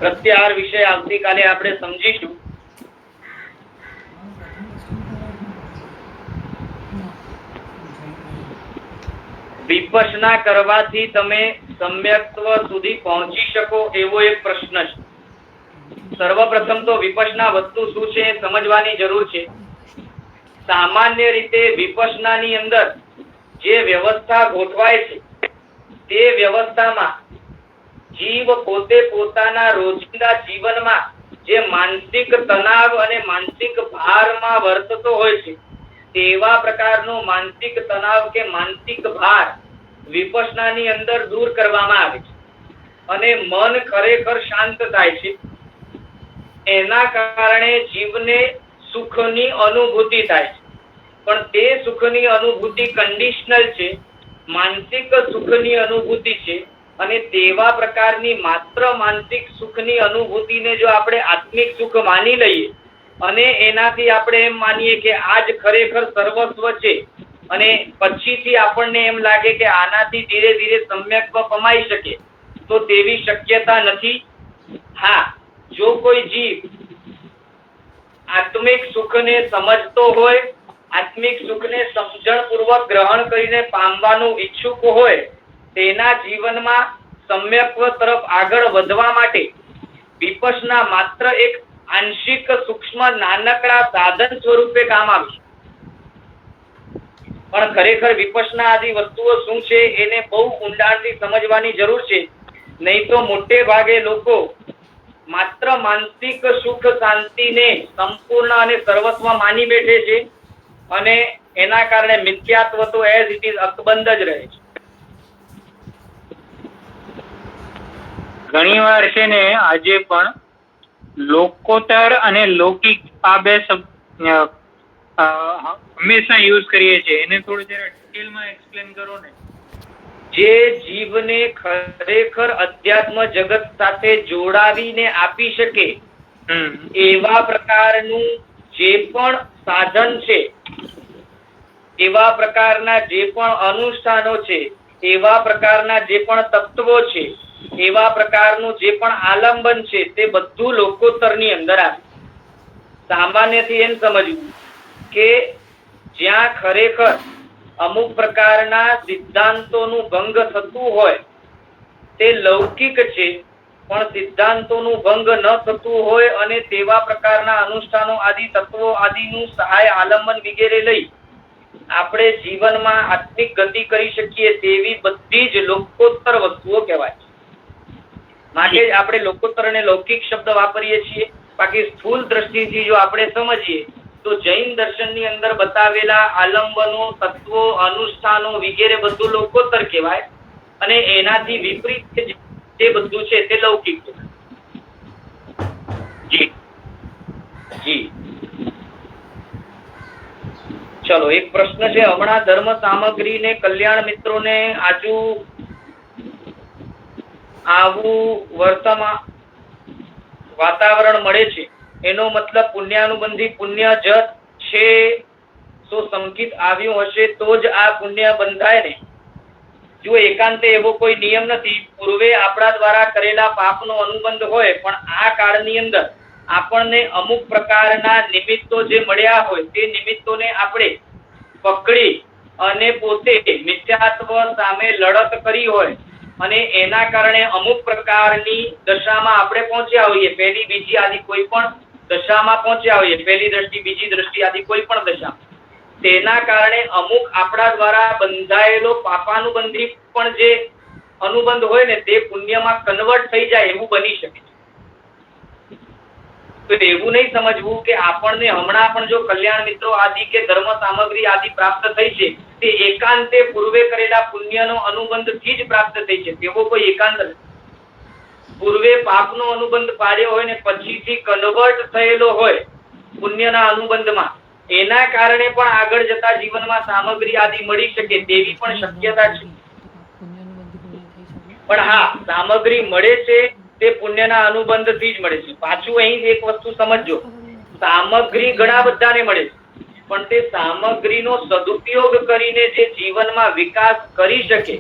પ્રત્યાહાર વિશે આવતીકાલે આપણે સમજીશું. વિપશ્યના કરવાથી તમે સમ્યક્ત્વ સુધી પહોંચી શકો એવો એક પ્રશ્ન છે. સર્વપ્રથમ તો વિપશ્યના વસ્તુ શું છે એ સમજવાની જરૂર છે. સામાન્ય રીતે વિપશ્યનાની અંદર જે વ્યવસ્થા ગોઠવાય છે તે વ્યવસ્થામાં જીવ પોતે પોતાના રોજિંદા જીવનમાં જે માનસિક તણાવ અને માનસિક ભારમાં વર્તતો હોય છે તેવા પ્રકારનો માનસિક તણાવ કે માનસિક ભાર વિપશ્યનાની અંદર દૂર કરવામાં આવે છે અને મન ખરેખર શાંત થાય છે. એના કારણે જીવને સુખની અનુભૂતિ થાય છે, પણ તે સુખની અનુભૂતિ કન્ડિશનલ છે, માનસિક સુખની અનુભૂતિ છે અને તેવા પ્રકારની માત્ર માનસિક સુખની અનુભૂતિને જો આપણે આત્મિક સુખ માની લઈએ અને એનાથી આપણે એમ માનીએ કે આ જ ખરેખર સર્વસ્વ છે અને પછીથી આપણને એમ લાગે કે આનાથી ધીરે ધીરે સમ્યક્ત્વ પમાઈ શકે તો તેવી શક્યતા નથી. હા, જો કોઈ જીવ આત્મિક સુખને સમજતો હોય, આત્મિક સુખને સમજણપૂર્વક ગ્રહણ કરીને પામવાનું ઈચ્છુક હોય, તેના જીવનમાં સમ્યક્ત્વ તરફ આગળ વધવા માટે વિપશ્યના માત્ર એક આંશિક સૂક્ષ્મ નાનકડા સાધન સ્વરૂપે કામ આવશે. પણ ખરેખર વિપશ્યના આદિ વસ્તુઓ શું છે એને બહુ ઊંડાણથી સમજવાની જરૂર છે. નહીં તો મોટે ભાગે લોકો માત્ર માનસિક સુખ શાંતિને સંપૂર્ણ અને સર્વસ્વ માની બેઠે છે અને એના કારણે મિથ્યાત્વ તો એઝ ઇટ ઇઝ અકબંધ જ રહે છે. ઘણીવાર છે ને આજે પણ લોકોતર અને લૌકિક આ બે શબ્દ હંમેશા યુઝ કરીએ છીએ. એને થોડું જરા ડિટેલમાં એક્સપ્લેન કરો ને. જે જીવને ખરેખર અધ્યાત્મ જગત સાથે જોડાવીને આપી શકે એવા પ્રકારનું જે પણ સાધન છે, એવા પ્રકારના જે પણ અનુષ્ઠાનો છે, એવા પ્રકારના જે પણ તત્વો છે, એવા પ્રકારનું જે પણ આલંબન છે, તે બધું લોકોત્તરની અંદર આવે. સામાન્યથી એમ સમજવું કે જ્યાં ખરેખર અમુક પ્રકારના સિદ્ધાંતોનું ભંગ થતું હોય તે લૌકિક છે, પણ સિદ્ધાંતોનું ભંગ ન થતું હોય અને તેવા પ્રકારના અનુષ્ઠાનો આદિ તત્વો આદિનું સહાય આલંબન વગેરે લઈ આપણે જીવનમાં આત્મિક ગતિ કરી શકીએ તેવી બધી જ લોકોત્તર વસ્તુઓ કહેવાય. માટે જ આપણે લોકોત્તર અને લૌકિક શબ્દ વાપરીએ છીએ. બાકી સ્થૂળ દ્રષ્ટિથી જો આપણે સમજીએ તો જૈન દર્શનની અંદર બતાવેલા આલંબનો, તત્વો, અનુષ્ઠાનો વગેરે બધું લોકોત્તર કહેવાય અને એનાથી વિપરીત જે બધું છે તે લૌકિક કહેવાય. જી જી ચલો, એક પ્રશ્ન છે. હમણાં ધર્મ સામગ્રી ને કલ્યાણ મિત્રોને આવું વર્તમાન વાતાવરણ મળે છે, એનો મતલબ પુણ્યાનુબંધી પુણ્ય જ છે. તો સંકિત આવ્યું હશે તો જ આ પુણ્ય બંધાય ને? જો એકાંતે એવો કોઈ નિયમ નથી. પૂર્વે આપણા દ્વારા કરેલા પાપનો અનુબંધ હોય, પણ આ કાળની અંદર આપણને અમુક પ્રકારના નિમિત્તો જે મળ્યા હોય તે નિમિત્તોને આપણે પકડી અને પોતે મિથ્યાત્વ સામે લડત કરી હોય અને એના કારણે અમુક પ્રકારની દશામાં આપણે પહોંચ્યા હોઈએ, પહેલી બીજી આદિ કોઈ પણ દશામાં પહોંચ્યા હોઈએ, પહેલી દ્રષ્ટિ બીજી દ્રષ્ટિ આદિ કોઈ પણ દશા, તેના કારણે અમુક આપણા દ્વારા બંધાયેલો પાપાનુબંધી પણ જે અનુબંધ હોય ને તે પુણ્યમાં કન્વર્ટ થઈ જાય એવું બની શકે છે. તો એવું નહીં સમજવું કે આપણને હમણાં પણ જો કલ્યાણ મિત્રો આદિ કે ધર્મ સામગ્રી આદિ પ્રાપ્ત થઈ છે તે એકાંતે પૂર્વે કરેલા પુણ્યનો અનુબંધથી જ પ્રાપ્ત થઈ છે, તેવો કોઈ એકાંત નથી. પૂર્વે પાપનો અનુબંધ પાડ્યો હોય ને પછીથી કન્વર્ટ થયેલો હોય પુણ્યના અનુબંધમાં, એના કારણે પણ આગળ જતા જીવનમાં સામગ્રી આદિ મળી શકે તેવી પણ શક્યતા છે. પણ હા, સામગ્રી મળે છે તે પુણ્યના અનુબંધથી જ મળે છે. પાછું અહીં એક વસ્તુ સમજજો, સામગ્રી ઘણા બધાને મળે છે, પણ તે સામગ્રીનો સદુપયોગ કરીને જે જીવનમાં વિકાસ કરી શકે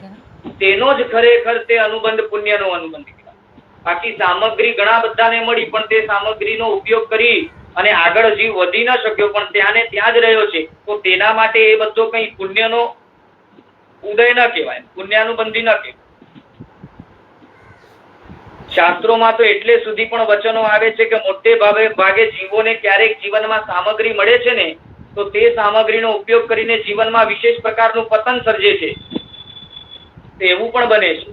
તેનો જ ખરેખર તે અનુબંધ પુણ્યનો અનુબંધ કહેવાય. બાકી સામગ્રી ઘણા બધાને મળી પણ તે સામગ્રીનો ઉપયોગ કરી અને આગળ જીવ વધી ન શક્યો, પણ ત્યાં ને ત્યાં જ રહ્યો છે, તો તેના માટે એ બધો કઈ પુણ્યનો ઉદય ન કહેવાય, પુણ્યાનુબંધી ન કહેવાય. શાસ્ત્રોમાં તો એટલે સુધી પણ વચનો આવે છે કે મોટે ભાગે જીવોને ક્યારેક જીવનમાં સામગ્રી મળે છે ને તો તે સામગ્રીનો ઉપયોગ કરીને જીવનમાં વિશેષ પ્રકારનું પતન સર્જે છે. એવું પણ બને છે.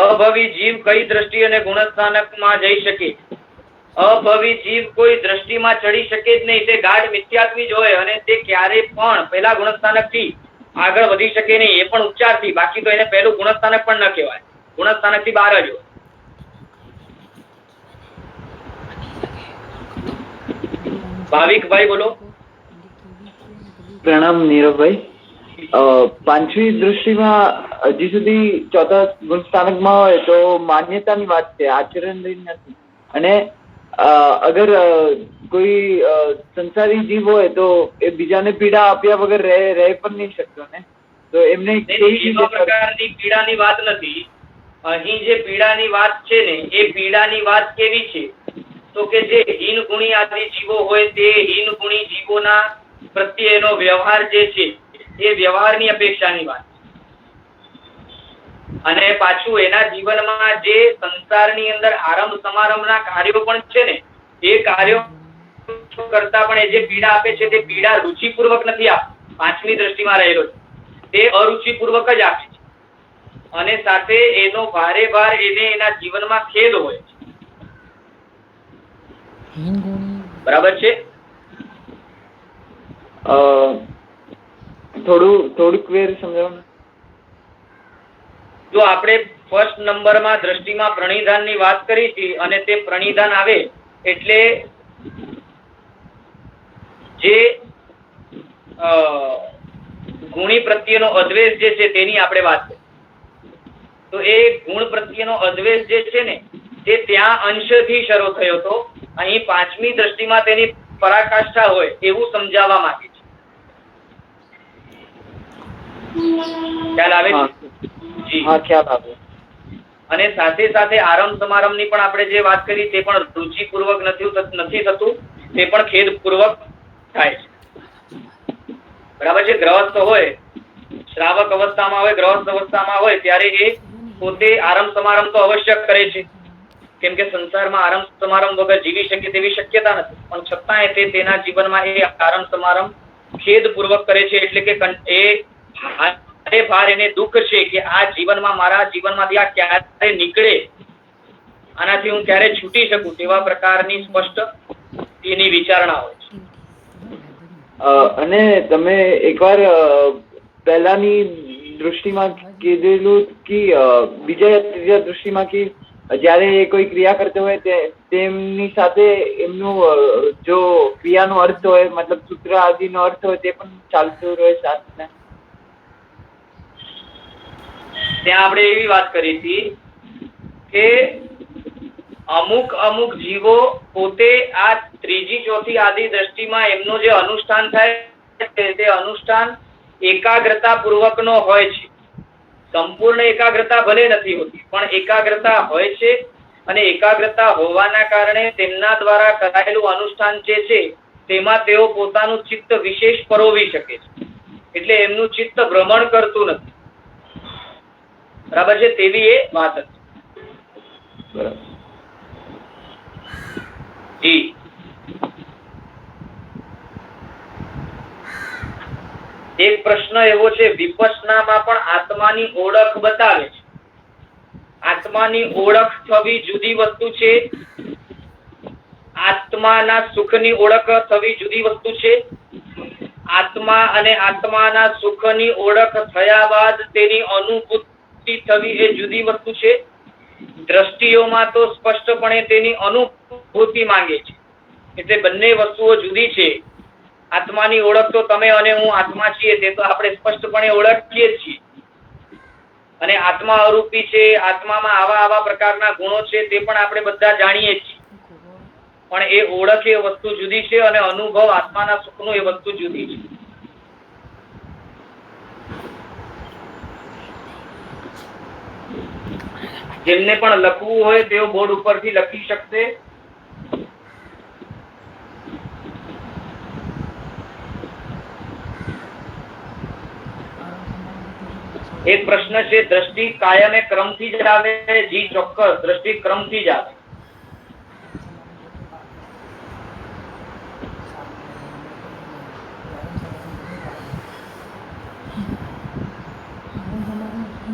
અભવી જીવ કઈ દ્રષ્ટિ અને ગુણસ્થાનકમાં જઈ શકે? અભવી જીવ કોઈ દ્રષ્ટિમાં ચડી શકે જ નહીં. તે ગાઢ મિથ્યાત્વી જ હોય અને તે ક્યારે પણ પહેલા ગુણસ્થાનકથી આગળ વધી શકે નહીં, એ પણ ઉચ્ચારથી. બાકી તો એને પહેલું ગુણસ્થાનક પણ ન કહેવાય, ગુણસ્થાનકથી બહાર જ હોય. ભાવિકભાઈ બોલો. પ્રણામ નીરવભાઈ. પાંચમી દૃષ્ટિમાં હજી સુધી ચોથા ગુણસ્થાનકમાં હોય તો માન્યતાની વાત છે, આચરણની નથી. અને અગર કોઈ સંસારી જીવ હોય તો એ બીજાને પીડા આપ્યા વગર રહે પણ નહીં શકતો ને, તો એમને કેવી પ્રકારની પીડાની વાત નથી. અહીં જે પીડાની વાત છે ને એ પીડાની વાત કેવી છે તો કે જે હીન ગુણી આદિ જીવો હોય તે હીન ગુણી જીવોના પ્રત્યેનો વ્યવહાર જે છે એ વ્યવહારની અપેક્ષાની વાત. અને પાછું એના જીવનમાં જે સંસારની અંદર આરંભ સમારંભના કાર્યો પણ છે ને એ કાર્યો કરતા પણ એ જે પીડા આપે છે તે પીડા રુચિપૂર્વક નથી આપતી. પાંચમી દ્રષ્ટિમાં રહેલો છે તે અરુચિપૂર્વક જ આપે છે. અને સાથે એનો ભારે ભાર એને એના જીવનમાં ખેદ હોય છે. બરાબર છે? થોડુંક વેર સમજાવો ને. જો આપણે ફર્સ્ટ નંબરમાં દ્રષ્ટિમાં પ્રણિધાનની વાત કરી હતી અને તે પ્રણિધાન આવે એટલે જે ગુણી પ્રત્યેનો અદ્વેષ જે છે તેની આપણે વાત કરી. તો એ ગુણ પ્રત્યેનો અદ્વેષ જે છે ને તે ત્યાં અંશથી શરૂ થયો હતો. અહીં પાંચમી દ્રષ્ટિમાં તેની પરાકાષ્ઠા હોય એવું સમજાવવા માંગે છે. ખ્યાલ આવે છે? જી હા, ખ્યાલ આવે. અને સાથે સાથે આરંભ સમારંભ ની પણ આપણે જે વાત કરી તે પણ રુચિપૂર્વક નથી થતું, તે પણ ખેદપૂર્વક થાય છે. બરાબર છે? ગ્રહસ્થ હોય, શ્રાવક અવસ્થામાં હોય, ગ્રહસ્થ અવસ્થામાં હોય ત્યારે એ પોતે આરંભ સમારંભ તો અવશ્ય કરે છે, કેમ કે સંસારમાં આરંભ સમારંભ વગર જીવી શકે તેવી શક્યતા નથી. પણ છતાંય તે તેના જીવનમાં એ આરંભ સમારંભ ખેદપૂર્વક કરે છે. એટલે કે એ ભાર એને દુઃખ છે કે આ જીવનમાં મારા જીવનમાંથી આ ક્યારે નીકળે, આનાથી હું ક્યારે છૂટી શકું, તેવા પ્રકારની સ્પષ્ટ એની વિચારણા હોય છે. અને તમે એકવાર પહેલાની દૃષ્ટિમાં કીધેલું કે બીજા ત્રીજા દૃષ્ટિમાં કે જયારે એ કોઈ ક્રિયા કરતો હોય તેમની સાથે એમનું જો ક્રિયાનો અર્થ હોય, મતલબ સૂત્ર આદિનો અર્થ હોય તે પણ ચાલતું રહે સાથે. ત્યાં આપણે એવી વાત કરી હતી કે અમુક જીવો પોતે આ ત્રીજી ચોથી આદિ દ્રષ્ટિમાં એમનું જે અનુષ્ઠાન થાય તે અનુષ્ઠાન એકાગ્રતા પૂર્વક નો હોય છે. સંપૂર્ણ એકાગ્રતા ભલે નથી હોતી, પણ એકાગ્રતા હોય છે. અને એકાગ્રતા હોવાના કારણે તેમના દ્વારા કરાયેલું અનુષ્ઠાન જે છે તેમાં તેઓ પોતાનું ચિત્ત વિશેષ પરોવી શકે છે. એટલે એમનું ચિત્ત ભ્રમણ કરતું નથી. બરાબર છે? તેવી એ વાત હતી. બરાબર. જી એક પ્રશ્ન એવો છે, વિપશ્યનામાં પણ આત્માની ઓળખ બતાવે છે. આત્માની ઓળખ થવી જુદી વસ્તુ છે, આત્માના સુખની ઓળખ થવી જુદી વસ્તુ છે. આત્મા અને આત્માના સુખની ઓળખ થયા બાદ તેની અનુભૂતિ થવી એ જુદી વસ્તુ છે. દ્રષ્ટિઓમાં તો સ્પષ્ટપણે તેની અનુભૂતિ માંગે છે. એટલે બંને વસ્તુઓ જુદી છે. આત્માની ઓળખ તો તમે અને હું આત્મા છીએ તે તો આપણે સ્પષ્ટપણે ઓળખીએ જ છીએ, અને આત્મા અરૂપી છે, આત્મામાં આવા પ્રકારના ગુણો છે તે પણ આપણે બધા જાણીએ છીએ. પણ એ ઓળખ એ વસ્તુ જુદી છે અને અનુભવ આત્માના સુખનો એ વસ્તુ જુદી છે. જેમને પણ લખવું હોય તેઓ બોર્ડ ઉપરથી લખી શકશે. એક પ્રશ્ન છે, દ્રષ્ટિ કાયમે ક્રમથી જ આવે? જી ચોક્કસ, દ્રષ્ટિ ક્રમથી જ આવે.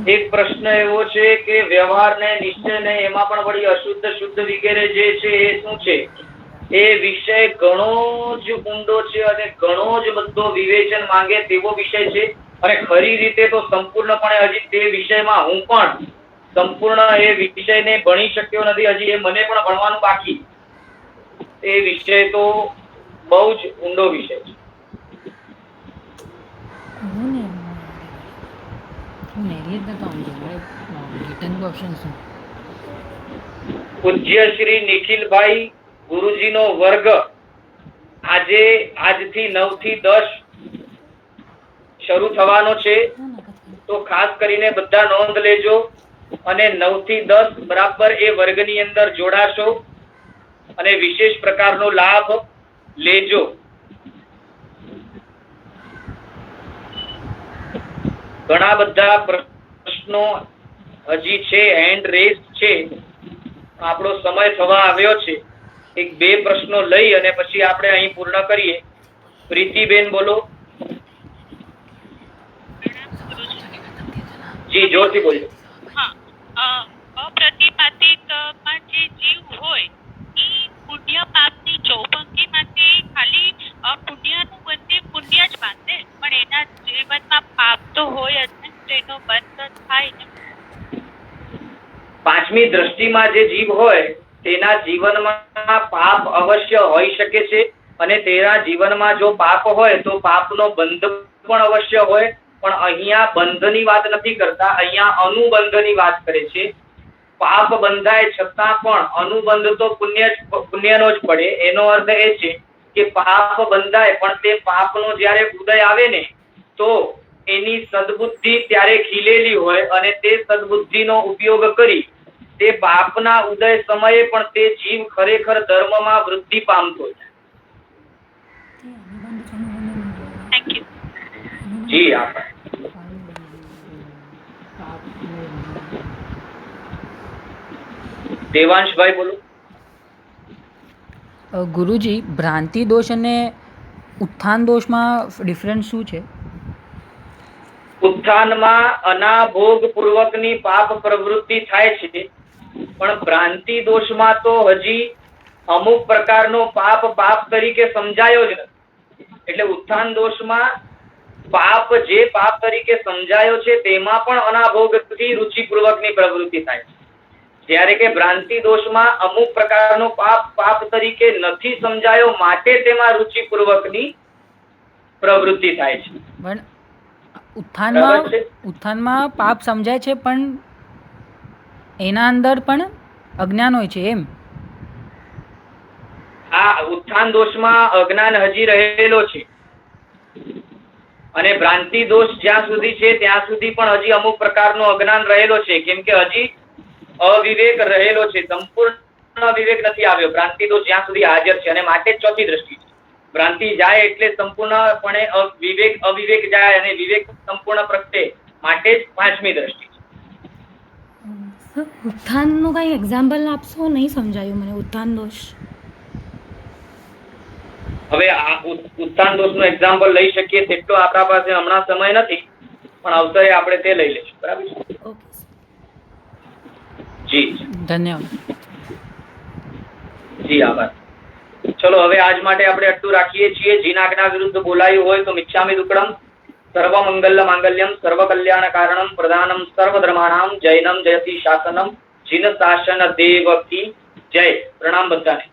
એક પ્રશ્ન એવો છે કે વ્યવહાર ને નિશ્ચય ને એમાં પણ વળી અશુદ્ધ શુદ્ધ વગેરે જે છે એ શું છે? એ વિષય ઘણો જ ઊંડો છે અને ઘણો જ બધો વિવેચન માંગે તેવો વિષય છે. અને ખરી રીતે તો સંપૂર્ણપણે હજી તે વિષયમાં હું પણ સંપૂર્ણ એ વિષયને ભણી શક્યો નથી. હજી એ મને પણ ભણવાનું બાકી. એ વિષય તો બહુ જ ઊંડો વિષય છે. પૂજ્ય શ્રી નિખિલભાઈ ગુરુજીનો વર્ગ આજથી 9 થી 10 શરૂ થવાનો છે. તો ખાસ કરીને બધા નોંધ લેજો અને 9 થી 10 બરાબર એ વર્ગની અંદર જોડાશો અને વિશેષ પ્રકારનો લાભ લેજો. ઘણા બધા પ્રશ્નો હજી છે, હેન્ડ રેઝ છે. આપણો સમય થવા આવ્યો છે. 1-2 પ્રશ્નો લઈ અને પછી આપણે અહીં પૂર્ણ કરીએ. પ્રીતિબેન બોલો. જી જોરથી બોલો. અપ્રતિપાતિકમાં જે જીવ હોય એ પુણ્ય પાપની ચૌપંક્તિમાંથી ખાલી પુણ્યનું બંને પુણ્ય જ બાંધે, પણ એના જીવનમાં પાપ તો હોય જ ને, તો એનો બંધ થાય ને. પાંચમી દ્રષ્ટિમાં જે જીવ હોય તેના જીવનમાં પાપ અવશ્ય હોઈ શકે છે, અને તેના જીવનમાં જો પાપ હોય તો પાપનો બંધ પણ અવશ્ય હોય. પણ અહીંયા બંધની વાત નથી કરતા, અહીંયા અનુબંધની વાત કરે છે. પાપ બંધાય છતાં પણ અનુબંધ તો પુણ્યનો જ પડે. એનો અર્થ એ છે કે પાપ બંધાય પણ તે પાપનો જ્યારે ઉદય આવે ને તો એની સદબુદ્ધિ ત્યારે ખીલેલી હોય, અને તે સદબુદ્ધિનો ઉપયોગ કરી તે પાપના ઉદય સમયે પણ તે જીવ ખરેખર ધર્મમાં વૃદ્ધિ પામતો હોય. Thank you. જી આભાર. દેવાંશભાઈ બોલો. ગુરુજી, ભ્રાંતિ દોષ અને ઉત્થાન દોષમાં ડિફરન્સ શું છે? ઉત્થાનમાં અનાભોગ પૂર્વકની પાપ પ્રવૃત્તિ થાય છે, પણ ભ્રાંતિ દોષમાં તો હજી અમુક પ્રકારનો પાપ તરીકે સમજાયો જ નથી. એટલે ઉત્થાન દોષમાં જે પાપ તરીકે સમજાયો છે તેમાં પણ અનાભોગથી રુચિપૂર્વકની પ્રવૃત્તિ થાય છે, જ્યારે કે ભ્રાંતિ દોષમાં અમુક પ્રકારનો પાપ તરીકે નથી સમજાયો, માટે તેમાં રુચિપૂર્વકની પ્રવૃત્તિ થાય છે. પણ ઉત્થાનમાં પાપ સમજાય છે, પણ એના અંદર પણ અજ્ઞાન હોય છે એમ? આ ઉત્થાન દોષમાં અજ્ઞાન હજી રહેલો છે, અને ભ્રાંતિ દોષ જ્યાં સુધી છે ત્યાં સુધી પણ હજી અમુક પ્રકારનો અજ્ઞાન રહેલો છે, કેમ કે હજી અવિવેક રહેલો છે. સંપૂર્ણ વિવેક નથી આવ્યો ભ્રાંતિ દોષ જ્યાં સુધી હાજર છે, અને માટે જ ચોથી દ્રષ્ટિ છે. ભ્રાંતિ જાય એટલે સંપૂર્ણપણે અવિવેક જાય, અને વિવેક સંપૂર્ણ પ્રગટે, માટે જ પાંચમી દ્રષ્ટિ છે. ઉત્થાનનું કઈ એક્ઝામ્પલ આપશો? નહીં સમજાયું મને ઉત્થાન દોષ. હવે આ ઉત્થાન દોષનું એક્ઝામ્પલ લઈ શકીએ તેટલો આપણા પાસે હમણાં સમય નથી, પણ અવસરે આપણે તે લઈ લઈશું. બરાબર છે? ઓકે. જી ધન્યવાદ. જી આભાર. ચલો હવે આજ માટે આપણે આટલું રાખીએ છીએ. જીના આજ્ઞા વિરુદ્ધ બોલાયું હોય તો મિચ્છામિ દુક્કડમ. સર્વ મંગલ માંગલ્યમ સર્વ કલ્યાણ કારણમ પ્રધાનમ સર્વ ધર્માણામ જૈનમ જયતિ શાસનમ જીન શાસન દેવ કી જય. પ્રણામ બધાને.